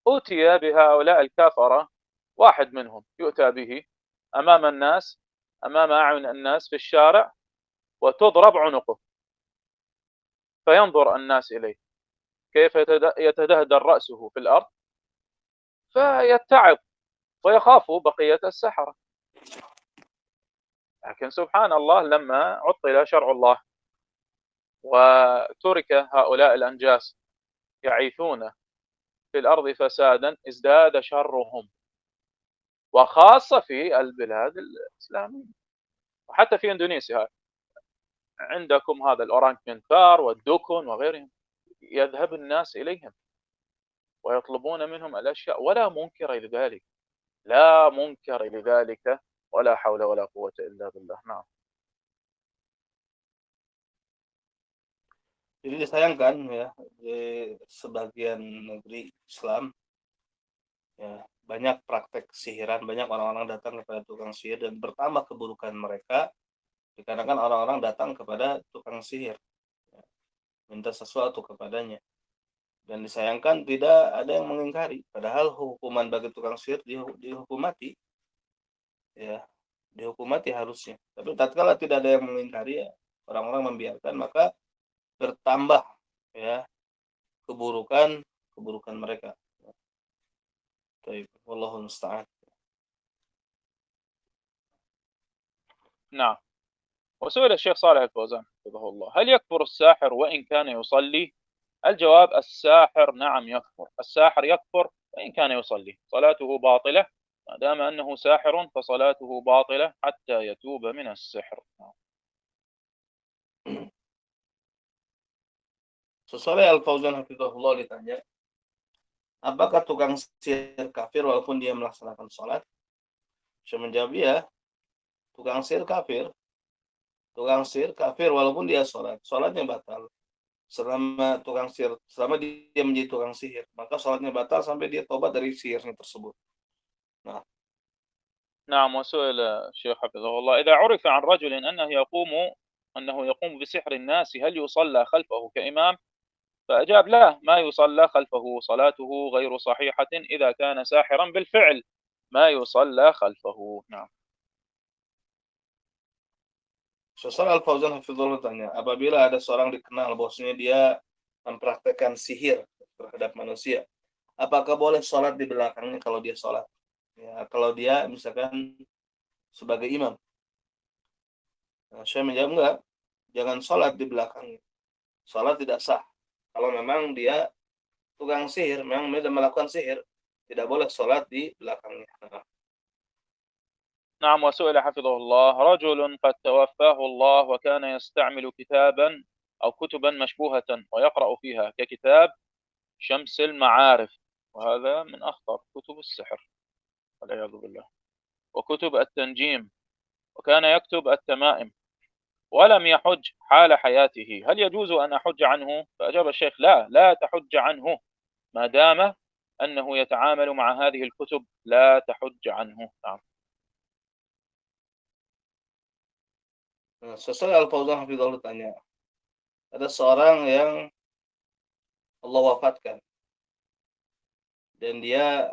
أُتي بهؤلاء الكفرة، واحد منهم يؤتى به أمام الناس، أمام أعين الناس في الشارع، وتضرب عنقه، فينظر الناس إليه كيف يتدهدر رأسه في الأرض، فيتعظ ويخاف بقية السحرة. لكن سبحان الله لما عطل شرع الله وترك هؤلاء الأنجاس يعيثون في الأرض فسادا ازداد شرهم، وخاصة في البلاد الإسلامية، وحتى في إندونيسيا عندكم هذا الأورانغوتان والدوكون وغيرهم، يذهب الناس إليهم ويطلبون منهم الأشياء ولا منكر لذلك، لا منكر لذلك، ولا حول ولا قوة إلا بالله. نعم. jadi disayangkan ya di sebagian negeri Islam ya banyak praktek sihiran, banyak orang-orang datang kepada tukang sihir dan bertambah keburukan mereka dikarenakan orang-orang datang kepada tukang sihir ya, minta sesuatu kepadanya. Dan disayangkan tidak ada yang mengingkari, padahal hukuman bagi tukang sihir dihukum mati ya, dihukum mati harusnya. Tapi tatkala tidak ada yang mengingkari ya, orang-orang membiarkan, maka bertambah ya keburukan mereka. Baik, wallahu musta'an. نعم. وسئل الشيخ صالح الفوزان حفظه الله: هل يكفر الساحر وإن كان يصلي؟ الجواب: الساحر نعم يكفر، الساحر يكفر وإن كان يصلي، صلاته باطلة، ما دام أنه ساحر فصلاته باطلة حتى يتوب من السحر. Sesuai Al-Fauzan hafizahullah ditanya, apakah tukang sihir kafir walaupun dia melaksanakan sholat? Saya menjawab ya, tukang sihir kafir walaupun dia sholat, sholatnya batal. Selama dia menjadi tukang sihir, maka sholatnya batal sampai dia tobat dari sihirnya tersebut. Nah, نعم. وسئل الشيخ حفظه الله: إذا عرف عن رجل أنه يقوم بسحر الناس هل يصلى خلفه كإمام؟ فأجاب: لا، ما يصلى خلفه، صلاته غير صحيحة إذا كان ساحرا بالفعل، ما يصلى خلفه. نعم. Sesuai Al-Fauzan hafizahullah tanya, apabila ada seorang dikenal bahwasanya dia mempraktekkan sihir terhadap manusia, apakah boleh sholat di belakangnya kalau dia sholat? Ya, kalau dia misalkan sebagai imam. Nah, saya menjawab enggak, jangan sholat di belakangnya. Sholat tidak sah. Kalau memang dia tukang sihir, memang dia melakukan sihir, tidak boleh sholat di belakangnya. نعم. وسئل حفظه الله: رجل قد توفاه الله وكان يستعمل كتابا أو كتبا مشبوهة ويقرأ فيها ككتاب شمس المعارف، وهذا من أخطر كتب السحر والعياذ بالله، وكتب التنجيم، وكان يكتب التمائم ولم يحج حال حياته، هل يجوز أن أحج عنه؟ فأجاب الشيخ: لا تحج عنه، ما دام أنه يتعامل مع هذه الكتب لا تحج عنه. نعم. Nah, sesuai Al-Fauzan Hafizahullah tanya, ada seorang yang Allah wafatkan dan dia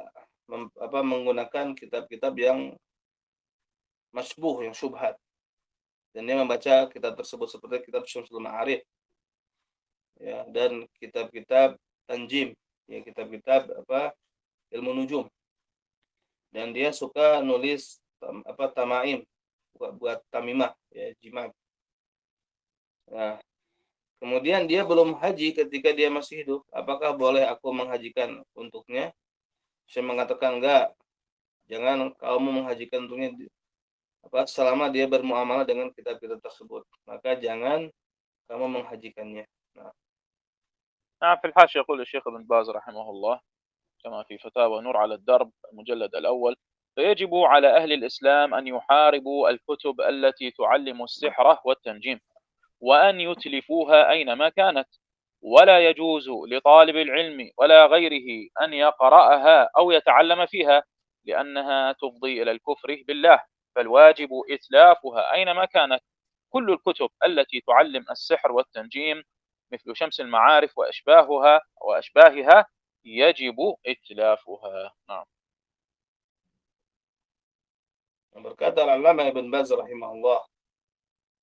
menggunakan kitab-kitab yang masbuh, yang syubhat, dan dia membaca kitab tersebut seperti kitab Syamsul Ma'arif, ya, dan kitab-kitab tanjim, ya, kitab-kitab ilmu nujum, dan dia suka nulis tamaim, buat tamimah, ya, jimat. Nah, kemudian dia belum haji ketika dia masih hidup. Apakah boleh aku menghajikan untuknya? Saya mengatakan enggak. Jangan kamu menghajikan untuknya selama dia bermuamalah dengan kitab-kitab tersebut. Maka jangan kamu menghajikannya. Nah, نعم، في الحاشية يقول الشيخ ابن باز رحمه الله كما في فتاوى نور على الدرب المجلد الأول: فيجب على أهل الإسلام أن يحاربوا الكتب التي تعلم السحر والتنجيم، وأن يتلفوها أينما كانت، ولا يجوز لطالب العلم ولا غيره أن يقرأها أو يتعلم فيها، لأنها تفضي إلى الكفر بالله، فالواجب إتلافها أينما كانت. كل الكتب التي تعلم السحر والتنجيم مثل شمس المعارف وأشباهها يجب إتلافها. نعم. berkata Al-Allamah Ibn Baz rahimahullah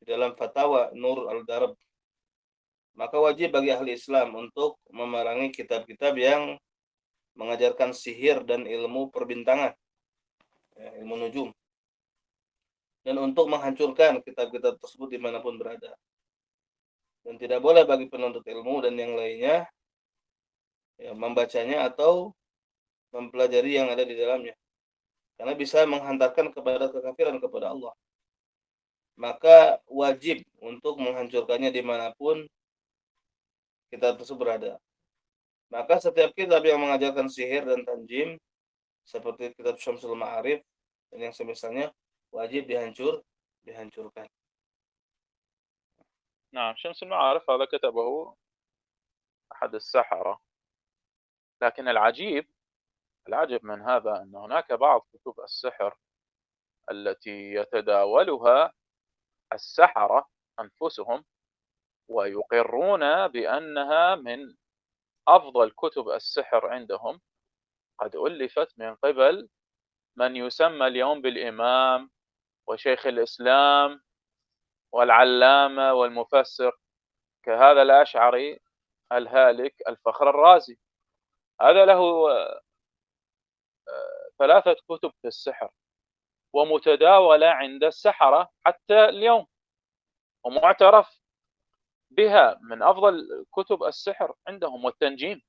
di dalam fatwa Nur al-Darb, maka wajib bagi ahli Islam untuk memerangi kitab-kitab yang mengajarkan sihir dan ilmu perbintangan, ya, ilmu nujum, dan untuk menghancurkan kitab-kitab tersebut dimanapun berada. Dan tidak boleh bagi penuntut ilmu dan yang lainnya, ya, membacanya atau mempelajari yang ada di dalamnya, karena bisa menghantarkan kepada kekafiran kepada Allah. Maka wajib untuk menghancurkannya dimanapun kitab tersebut berada. Maka setiap kitab yang mengajarkan sihir dan tanjim seperti kitab Syamsul Ma'arif dan yang semisalnya wajib dihancurkan. نعم، شمس المعارف هذا كتبه أحد السحرة، لكن العجب من هذا أن هناك بعض كتب السحر التي يتداولها السحرة أنفسهم ويقرون بأنها من أفضل كتب السحر عندهم، قد ألفت من قبل من يسمى اليوم بالإمام وشيخ الإسلام والعلامة والمفسر كهذا الأشعري الهالك الفخر الرازي. هذا له 3 كتب في السحر ومتداولة عند السحرة حتى اليوم، ومعترف بها من أفضل كتب السحر عندهم، والتنجيم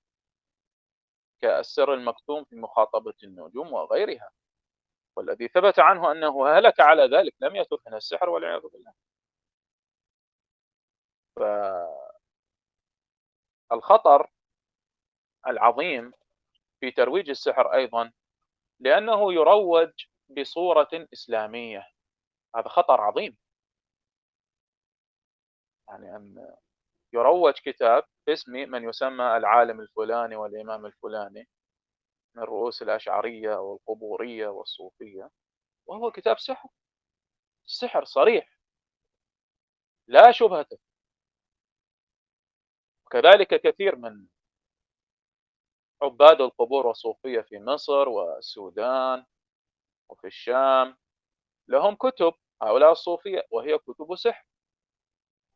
كالسر المكتوم في مخاطبة النجوم وغيرها، والذي ثبت عنه أنه هلك على ذلك، لم يترك من السحر والعياذ بالله. فالخطر العظيم في ترويج السحر أيضا لأنه يروج بصورة إسلامية، هذا خطر عظيم. يعني أن يروج كتاب باسم من يسمى العالم الفلاني والإمام الفلاني من رؤوس الأشعرية والقبورية والصوفية، وهو كتاب سحر، سحر صريح لا شبهة. وكذلك كثير من عباد القبور والصوفية في مصر والسودان وفي الشام لهم كتب، هؤلاء الصوفية، وهي كتب سحر،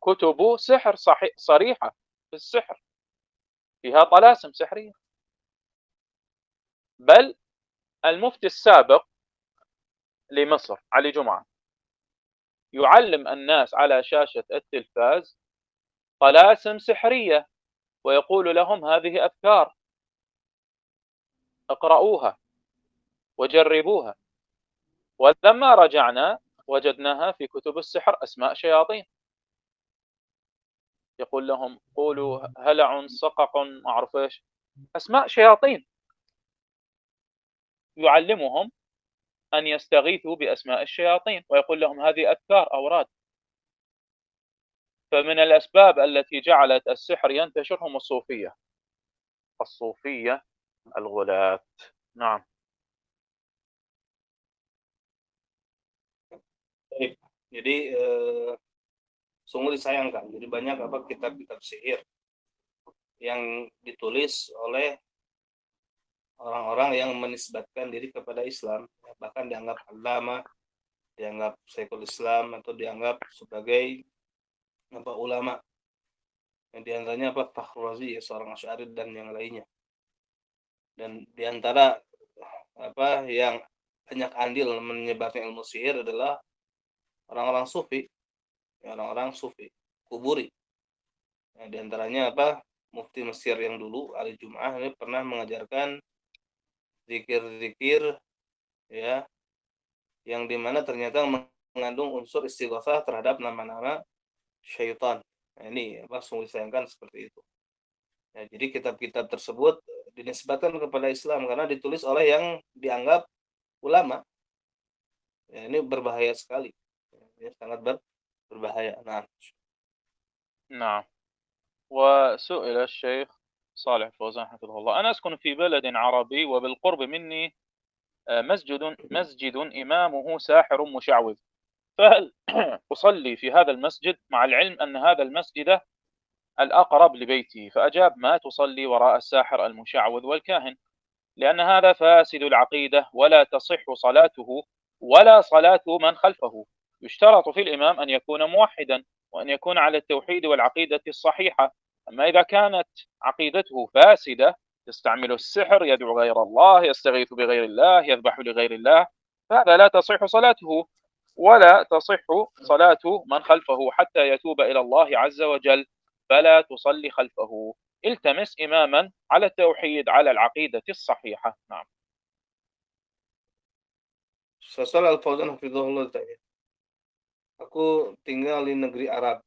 كتب سحر صريحة في السحر، فيها طلاسم سحرية. بل المفتي السابق لمصر علي جمعة يعلم الناس على شاشة التلفاز طلاسم سحرية ويقول لهم هذه أذكار اقرؤوها وجربوها، ولما رجعنا وجدناها في كتب السحر أسماء شياطين، يقول لهم قولوا هلع صقق ما أعرف إيش، أسماء شياطين، يعلمهم أن يستغيثوا بأسماء الشياطين ويقول لهم هذه أذكار أوراد. فمن الأسباب التي جعلت السحر ينتشر هم الصوفية الغلاة. نعم. Baik. Jadi sungguh disayangkan. Jadi banyak kitab-kitab sihir yang ditulis oleh orang-orang yang menisbatkan diri kepada Islam, bahkan dianggap ulama, dianggap Syekhul Islam, atau dianggap sebagai ulama. Yang diantaranya Fakhr Razi, seorang Asy'ari dan yang lainnya. Dan diantara yang banyak andil menyebarkan ilmu sihir adalah orang-orang sufi, kuburi. Nah, diantaranya Mufti Mesir yang dulu Ali Jum'ah ini pernah mengajarkan zikir-zikir ya yang dimana ternyata mengandung unsur istighatsah terhadap nama-nama syaitan. Nah, ini sungguh disayangkan seperti itu. Ya, jadi kitab-kitab tersebut dinisbatkan kepada Islam karena ditulis oleh yang dianggap ulama. Ya, ini berbahaya sekali. Ya, sangat berbahaya. Nah, نعم. وسئل الشيخ صالح فوزان حفظه الله: أنا أسكن في بلد عربي وبالقرب مني مسجد إمامه ساحر مشعوذ، فهل أصلي في هذا المسجد مع العلم أن هذا المسجد الأقرب لبيتي؟ فأجاب: ما تصلي وراء الساحر المشعوذ والكاهن، لأن هذا فاسد العقيدة ولا تصح صلاته ولا صلاة من خلفه. يشترط في الإمام أن يكون موحدا وأن يكون على التوحيد والعقيدة الصحيحة. أما إذا كانت عقيدته فاسدة، يستعمل السحر، يدعو غير الله، يستغيث بغير الله، يذبح لغير الله، فهذا لا تصح صلاته ولا تصح صلاة من خلفه حتى يتوب إلى الله عز وجل، فلا تصلي خلفه. التمس إماما على التوحيد على العقيدة الصحيحة. نعم. Sasal Al-Fauzan hafizahullah tanya. Aku tinggal di negeri Arab.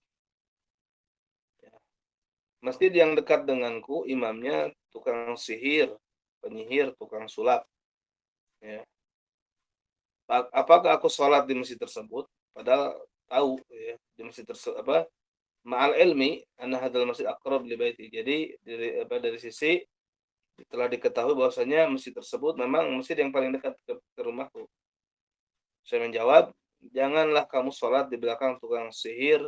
Masjid yang dekat denganku imamnya tukang sihir, penyihir, tukang sulap. Ya. Apakah aku sholat di masjid tersebut? Padahal tahu ya, di masjid tersebut ma'al ilmi anna hadzal masjid aqrab li baiti. Jadi dari sisi telah diketahui bahwasanya masjid tersebut memang masjid yang paling dekat ke rumahku. Saya menjawab, janganlah kamu sholat di belakang tukang sihir,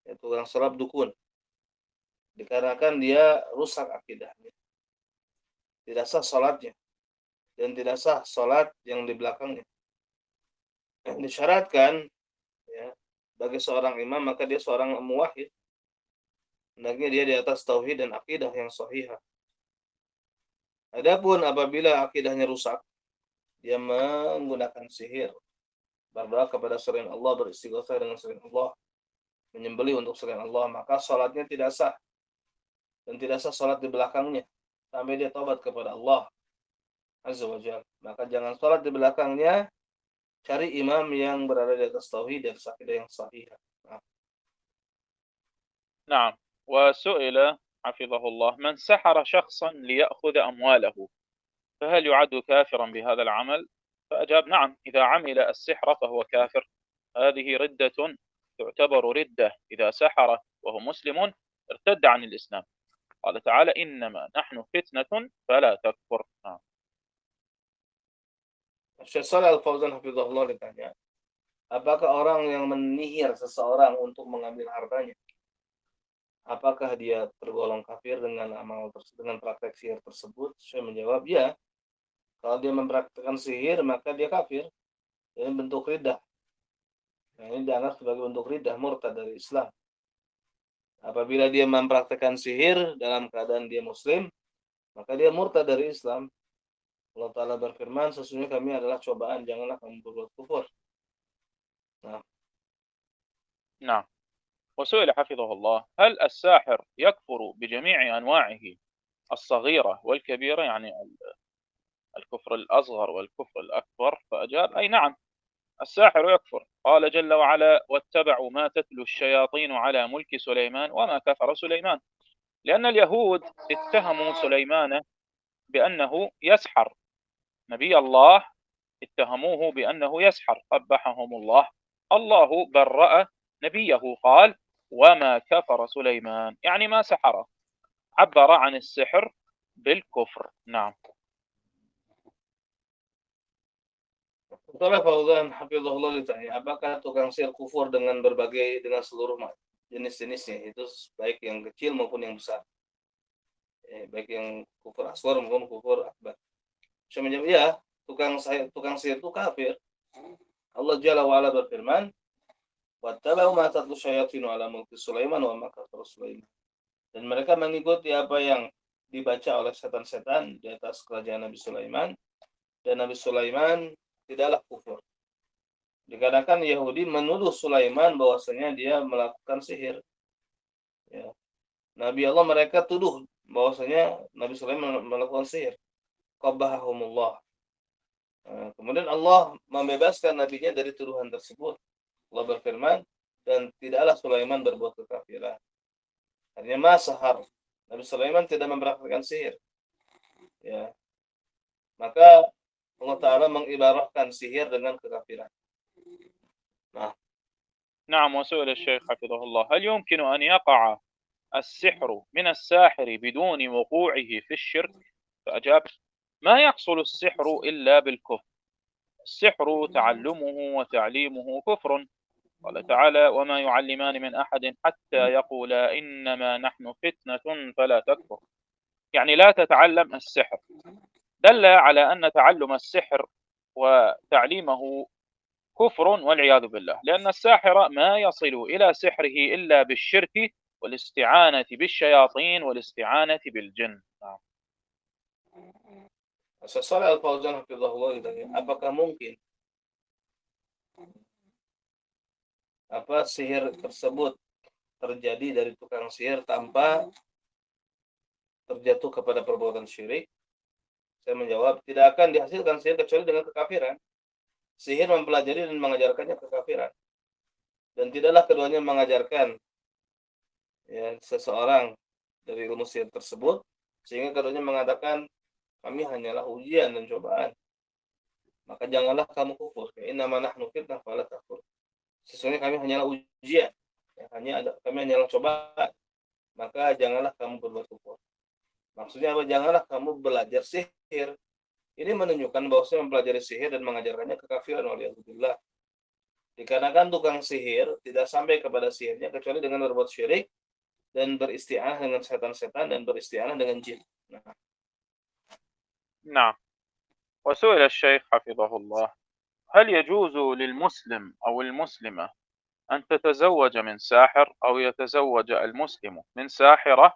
ya, tukang sulap dukun. Dikarenakan dia rusak akidahnya. Tidak sah sholatnya. Dan tidak sah sholat yang di belakangnya. Disyaratkan ya, bagi seorang imam maka dia seorang muwahhid. Hendaknya dia di atas tauhid dan akidah yang sahihah. Adapun apabila akidahnya rusak, dia menggunakan sihir, berdoa kepada selain Allah, beristighatsah dengan selain Allah, menyembelih untuk selain Allah, maka salatnya tidak sah dan tidak sah salat di belakangnya sampai dia taubat kepada Allah Azza wa Jalla. Maka jangan salat di belakangnya, cari imam yang berada di atas tauhid dan akidah yang sahihah. نعم. وسئل حفظه الله: من سحر شخصا ليأخذ أمواله فهل يعد كافرا بهذا العمل؟ فأجاب: نعم، إذا عمل السحر فهو كافر. هذه ردة تعتبر ردة. إذا سحر وهو مسلم ارتد عن الإسلام. قال تعالى: إنما نحن فتنة فلا تكفر. Syekh Shalih Al-Fauzan hafizahullah ditanya, apakah orang yang menyihir seseorang untuk mengambil hartanya, apakah dia tergolong kafir dengan amal dengan praktek sihir tersebut? Saya menjawab, ya. Kalau dia mempraktekkan sihir maka dia kafir. Ini bentuk riddah. Nah, ini dianggap sebagai bentuk riddah, murtad dari Islam. Apabila dia mempraktekkan sihir dalam keadaan dia muslim, maka dia murtad dari Islam. Allah Ta'ala berfirman, sesungguhnya kami adalah cobaan, janganlah kamu berbuat kufur. نعم. وسئل حفظه الله: هل الساحر يكفر بجميع أنواعه الصغيرة والكبيرة، يعني الكفر الأصغر والكفر الأكبر؟ فأجاب: أي نعم، الساحر يكفر. قال جل وعلا: واتبعوا ما تتلو الشياطين على ملك سليمان وما كفر سليمان. لأن اليهود اتهموا سليمان بأنه يسحر، نبي الله اتهموه بأنه يسحر، قبحهم الله. الله برأ نبيه، قال: وما كفر سليمان، يعني ما سحره، عبر عن السحر بالكفر. نعم. Betul Fauzan Hafizahullah ditanya, apakah tukang sihir kufur dengan seluruh jenis-jenisnya, itu baik yang kecil maupun yang besar, baik yang kufur asghar maupun kufur akbar. Saya menjawab, ya, tukang sihir itu kafir. Allah Jalla wa ala berfirman, "Wattaba'u ma tatlu syayatinu ala mulki Sulaiman wa ma kafara Sulaiman." Dan mereka mengikuti apa yang dibaca oleh setan-setan di atas kerajaan Nabi Sulaiman, dan Nabi Sulaiman tidaklah kufur. Dikarenakan Yahudi menuduh Sulaiman bahwasanya dia melakukan sihir. Ya. Nabi Allah mereka tuduh bahwasanya Nabi Sulaiman melakukan sihir. Qabbahahumullah. Kemudian Allah membebaskan nabinya dari tuduhan tersebut. Allah berfirman, dan tidaklah Sulaiman berbuat kekafiran. Artinya masahar. Nabi Sulaiman tidak mempraktikkan sihir. Ya. Maka Allah Ta'ala mengibarahkan sihir dengan kekafiran. Nah, نعم. وسئل الشيخ حفظه الله: هل يمكن أن يقع السحر من الساحر بدون وقوعه في الشرك؟ فأجاب: ما يحصل السحر إلا بالكفر، السحر تعلمه وتعليمه كفر. قال تعالى: وما يعلمان من أحد حتى يقولا إنما نحن فتنة فلا تكفر، يعني لا تتعلم السحر. دل على أن تعلم السحر وتعليمه كفر والعياذ بالله، لأن الساحر ما يصل إلى سحره إلا بالشرك والاستعانة بالشياطين والاستعانة بالجن. Saleh Al-Fauzan Hafizahullah ditanya, apakah mungkin sihir tersebut terjadi dari tukang sihir tanpa terjatuh kepada perbuatan syirik? Saya menjawab, tidak akan dihasilkan sihir kecuali dengan kekafiran. Sihir mempelajari dan mengajarkannya kekafiran. Dan tidaklah keduanya mengajarkan seseorang dari ilmu sihir tersebut, sehingga keduanya mengatakan, kami hanyalah ujian dan cobaan, maka janganlah kamu kufur. Innama nahnu fitnah fala takfur. Sesungguhnya kami hanyalah ujian, kami hanyalah cobaan, maka janganlah kamu berbuat kufur. Maksudnya apa? Janganlah kamu belajar sihir. Ini menunjukkan bahwasanya mempelajari sihir dan mengajarkannya kekafiran, waliyadzubillah. Dikarenakan tukang sihir tidak sampai kepada sihirnya kecuali dengan berbuat syirik dan beristi'anah dengan setan-setan dan beristi'anah dengan jin. نعم. وسئل الشيخ حفظه الله: هل يجوز للمسلم أو المسلمة أن تتزوج من ساحر أو يتزوج المسلم من ساحرة؟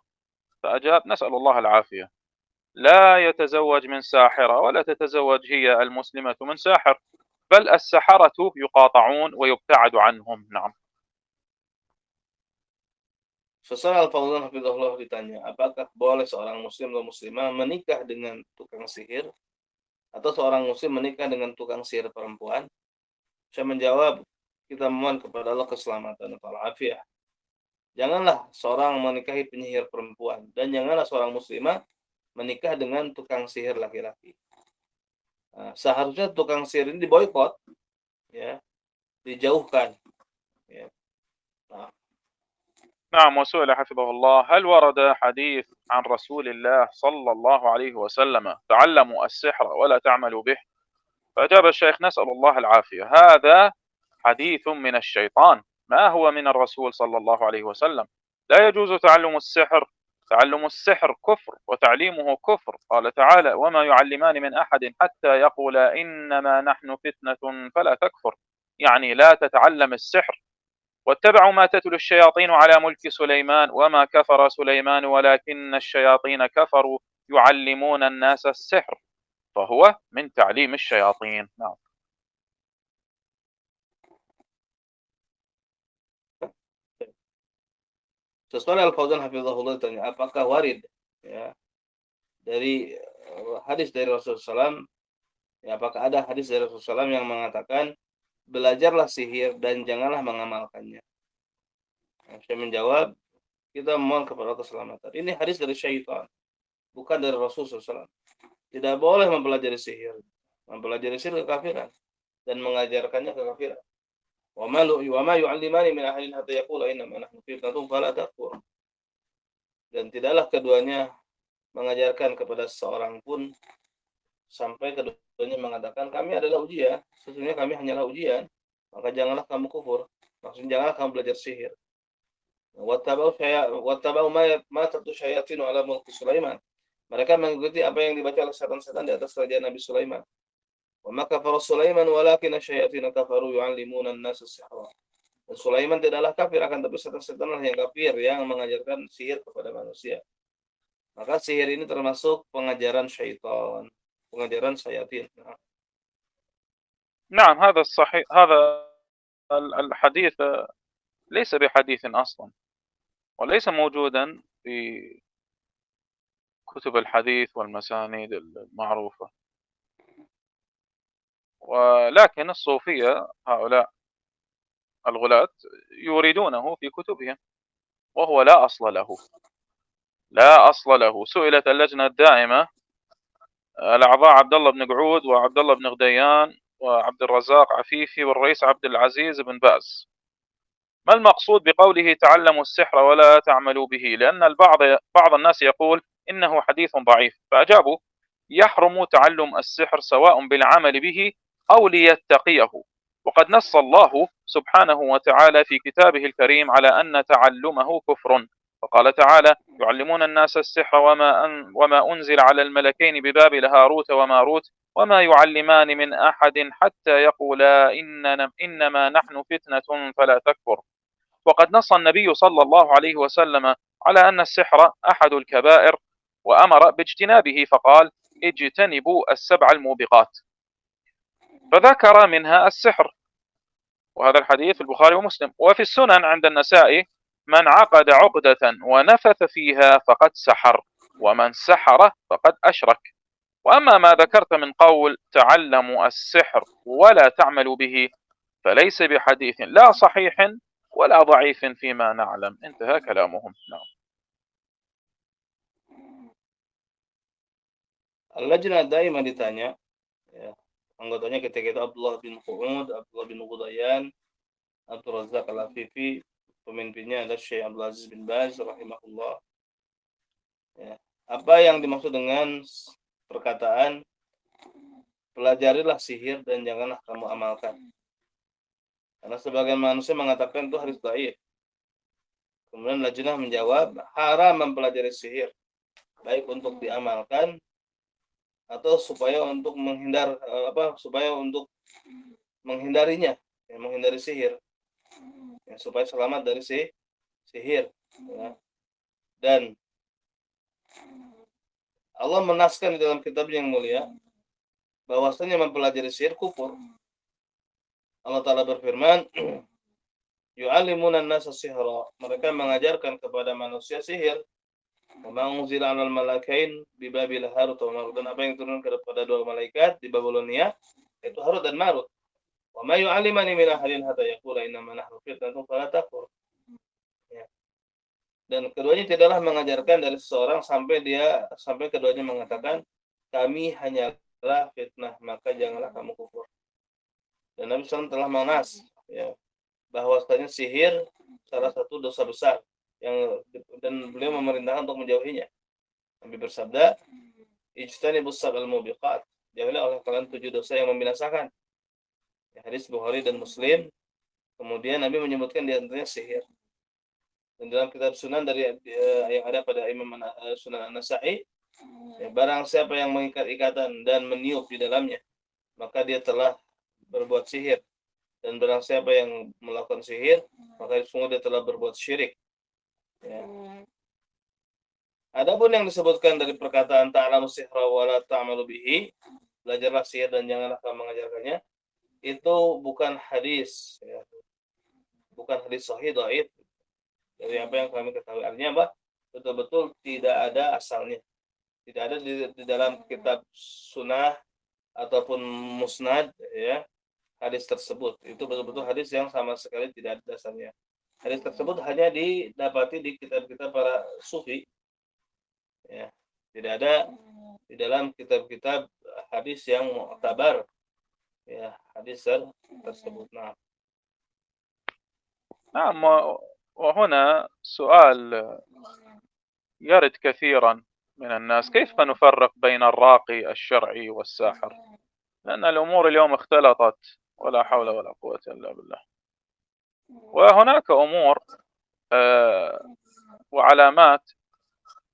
فأجاب: نسأل الله العافية، لا يتزوج من ساحرة ولا تتزوج هي المسلمة من ساحر، بل السحرة يقاطعون ويبتعد عنهم. نعم. Sesaat Al-Fauzan Hafizahullah ditanya, apakah boleh seorang muslim atau muslimah menikah dengan tukang sihir, atau seorang muslim menikah dengan tukang sihir perempuan? Saya menjawab, kita memohon kepada Allah keselamatan atau afiah. Janganlah seorang menikahi penyihir perempuan, dan janganlah seorang muslimah menikah dengan tukang sihir laki-laki. Seharusnya tukang sihir ini diboikot, ya, dijauhkan. Ya. نعم. وسئل حفظه الله: هل ورد حديث عن رسول الله صلى الله عليه وسلم: تعلموا السحر ولا تعملوا به؟ فأجاب الشيخ: نسأل الله العافية، هذا حديث من الشيطان، ما هو من الرسول صلى الله عليه وسلم. لا يجوز تعلم السحر، تعلم السحر كفر وتعليمه كفر. قال تعالى: وما يعلمان من أحد حتى يقولا إنما نحن فتنة فلا تكفر، يعني لا تتعلم السحر. واتبعوا ما تتلو الشياطين على ملك سليمان وما كفر سليمان ولكن الشياطين كفروا يعلمون الناس السحر، فهو من تعليم الشياطين. نعم. Sesuai Al-Fauzan Hafizahullah tanya, apakah warid dari hadis dari Rasulullah SAW, apakah ada hadis dari Rasulullah SAW yang mengatakan belajarlah sihir dan janganlah mengamalkannya? Saya menjawab, kita mohon kepada keselamatan. Ini hadis dari syaitan, bukan dari Rasulullah SAW. Tidak boleh mempelajari sihir. Mempelajari sihir kekafiran dan mengajarkannya kekafiran. Wa ma yu'allimani min ahadin hatta yaqula innama nahnu fitnatun fala takfur. Dan tidaklah keduanya mengajarkan kepada seorang pun sampai keduanya mengatakan kami adalah ujian, sesungguhnya kami hanyalah ujian, maka janganlah kamu kufur. Maksudnya janganlah kamu belajar sihir. Wattabau ma tatlu syayatinu ala mulki Sulaiman. Mereka mengikuti apa yang dibaca oleh setan-setan di atas kerajaan Nabi Sulaiman. Wa ma kafara Sulaiman walakin asyayatin kafaru yu'allimuna an-nasa as-sihra. Dan Sulaiman tidaklah kafir, akan tapi setan-setanlah yang kafir yang mengajarkan sihir kepada manusia. Maka sihir ini termasuk pengajaran syaitan, pengajaran syayatin. نعم، هذا الصحيح. هذا الحديث ليس بحديث أصلا، وليس موجودا في كتب الحديث والمسانيد المعروفة، ولكن الصوفية هؤلاء الغلاة يوردونه في كتبهم، وهو لا أصل له، لا أصل له. سئلت اللجنة الدائمة، الأعضاء عبد الله بن قعود وعبد الله بن غديان وعبد الرزاق عفيفي والرئيس عبد العزيز بن باز: ما المقصود بقوله تعلموا السحر ولا تعملوا به؟ لأن بعض الناس يقول إنه حديث ضعيف، فأجابوا: يحرم تعلم السحر سواء بالعمل به أو ليتقيه، وقد نص الله سبحانه وتعالى في كتابه الكريم على أن تعلمه كفر، فقال تعالى: يعلمون الناس السحر وما أنزل على الملكين ببابل هاروت وماروت وما يعلمان من أحد حتى يقولا إنما نحن فتنة فلا تكفر. وقد نص النبي صلى الله عليه وسلم على أن السحر أحد الكبائر وأمر باجتنابه، فقال: اجتنبوا السبع الموبقات، فذكر منها السحر. وهذا الحديث في البخاري ومسلم. وفي السنن عند النسائي: من عقد عقدة ونفث فيها فقد سحر، ومن سحر فقد أشرك. وأما ما ذكرت من قول تعلموا السحر ولا تعملوا به فليس بحديث لا صحيح ولا ضعيف فيما نعلم. انتهى كلامهم. نعم. Al-Lajnah Daimah ditanya, ya, anggotanya ketika itu Abdullah bin Qu'ud, Abdullah bin Qudayan, Abdul Razak Al-Afifi, pemimpinnya adalah Syekh Abdul Aziz bin Baz rahimahullah. Ya. Apa yang dimaksud dengan perkataan pelajarilah sihir dan janganlah kamu amalkan? Karena sebagian manusia mengatakan itu hadis dhaif. Kemudian Lajnah menjawab, haram mempelajari sihir, baik untuk diamalkan atau supaya untuk menghindarinya, ya, menghindari sihir, ya, supaya selamat dari sihir, ya. Dan Allah menaskan di dalam kitab yang mulia bahwasanya mempelajari sihir kufur. Allah Ta'ala berfirman, yu'allimuna an-nasa sihra, mereka mengajarkan kepada manusia sihir. Wa ma unzila 'alal malakain bi Babil Harut wa Marut, dan apa yang turun kepada dua malaikat di Babilonia, yaitu Harut dan Marut. Wa ma yu'allimani min ahadin hatta yaqula innama nahnu fitnatun fala takfur. Ya. Dan keduanya tidaklah mengajarkan dari seseorang sampai keduanya mengatakan kami hanyalah fitnah, maka janganlah kamu kufur. Dan Nabi SAW telah menas, ya, bahwasanya sihir salah satu dosa besar dan beliau memerintahkan untuk menjauhinya. Nabi bersabda, ijtanibus sab'al mubiqat, jauhilah oleh kalian 7 dosa yang membinasakan. Ya, hadis Bukhari dan Muslim. Kemudian Nabi menyebutkan di antaranya sihir. Dan dalam kitab Sunan yang ada pada Imam Sunan An-Nasa'i, ya, barang siapa yang mengikat ikatan dan meniup di dalamnya, maka dia telah berbuat sihir. Dan barang siapa yang melakukan sihir, maka semua dia telah berbuat syirik. Ya. Adapun yang disebutkan dari perkataan ta'lamu sihra wa la ta'malu bihi, belajarlah sihir dan janganlah kamu mengajarkannya, itu bukan hadis, ya. Bukan hadis sahih dhaif. Dari apa yang kami ketahui, artinya apa? Betul-betul tidak ada asalnya. Tidak ada di dalam kitab sunnah ataupun musnad, ya, hadis tersebut. Itu betul-betul hadis yang sama sekali tidak ada dasarnya. Hadis tersebut hanya didapati di kitab-kitab para sufi, ya. Tidak ada di dalam kitab-kitab hadis yang mu'tabar, ya, hadis tersebut. Nah, نعم، وهنا سؤال يرد كثيرا من الناس: كيف نفرق بين الراقي الشرعي والساحر؟ لأن الأمور اليوم اختلطت، ولا حول ولا قوة إلا بالله. وهناك أمور وعلامات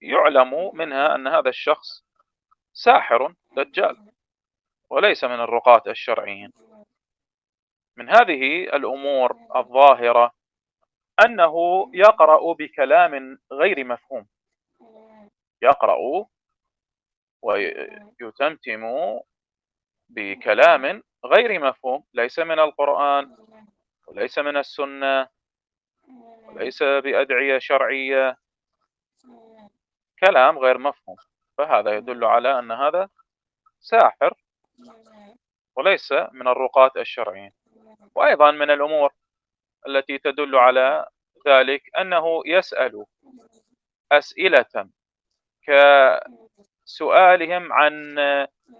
يعلم منها أن هذا الشخص ساحر دجال وليس من الرقاة الشرعيين. من هذه الأمور الظاهرة أنه يقرأ بكلام غير مفهوم، يقرأ ويتمتم بكلام غير مفهوم، ليس من القرآن وليس من السنة وليس بأدعية شرعية، كلام غير مفهوم. فهذا يدل على أن هذا ساحر وليس من الرقاة الشرعيين. وأيضا من الأمور التي تدل على ذلك أنه يسأل أسئلة كسؤالهم عن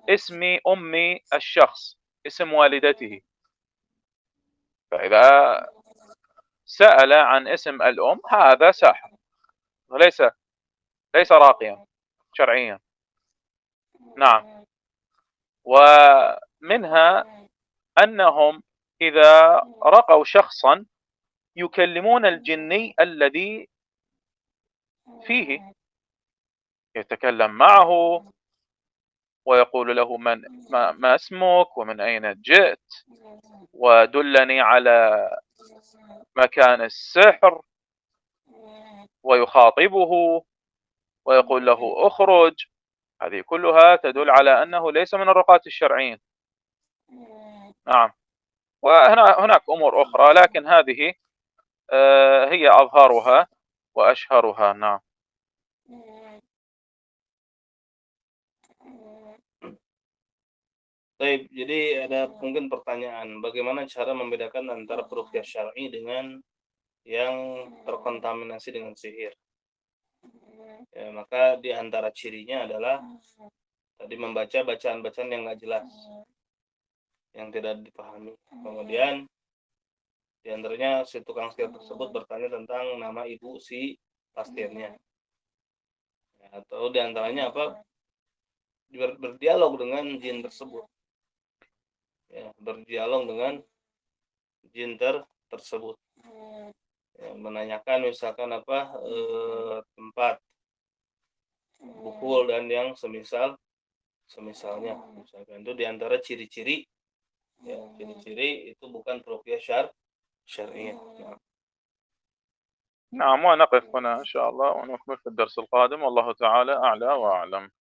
اسم أم الشخص، اسم والدته. فإذا سأل عن اسم الأم هذا ساحر، ليس راقيا شرعيا. نعم. ومنها أنهم إذا رقوا شخصا يكلمون الجني الذي فيه، يتكلم معه ويقول له ما اسمك ومن أين جئت ودلني على مكان السحر، ويخاطبه ويقول له اخرج. هذه كلها تدل على أنه ليس من الرقاة الشرعيين. نعم. وهناك أمور أخرى، لكن هذه هي أظهرها وأشهرها. نعم. Baik, jadi ada mungkin pertanyaan, bagaimana cara membedakan antara peruqyah syar'i dengan yang terkontaminasi dengan sihir? Ya, maka di antara cirinya adalah tadi membaca bacaan-bacaan yang nggak jelas, yang tidak dipahami. Kemudian di antaranya si tukang sihir tersebut bertanya tentang nama ibu si pasiennya. Ya, atau di antaranya apa? Berdialog dengan jin tersebut. Ya, berdialog dengan jin tersebut. Ya, menanyakan misalkan apa tempat pukul dan yang semisalnya, misalkan itu diantara ciri-ciri, ya, ciri-ciri itu bukan ruqyah syar'iyah. Nah. نعم، ونقف هنا إن شاء الله ونكمل في الدرس القادم، والله تعالى أعلى وأعلم.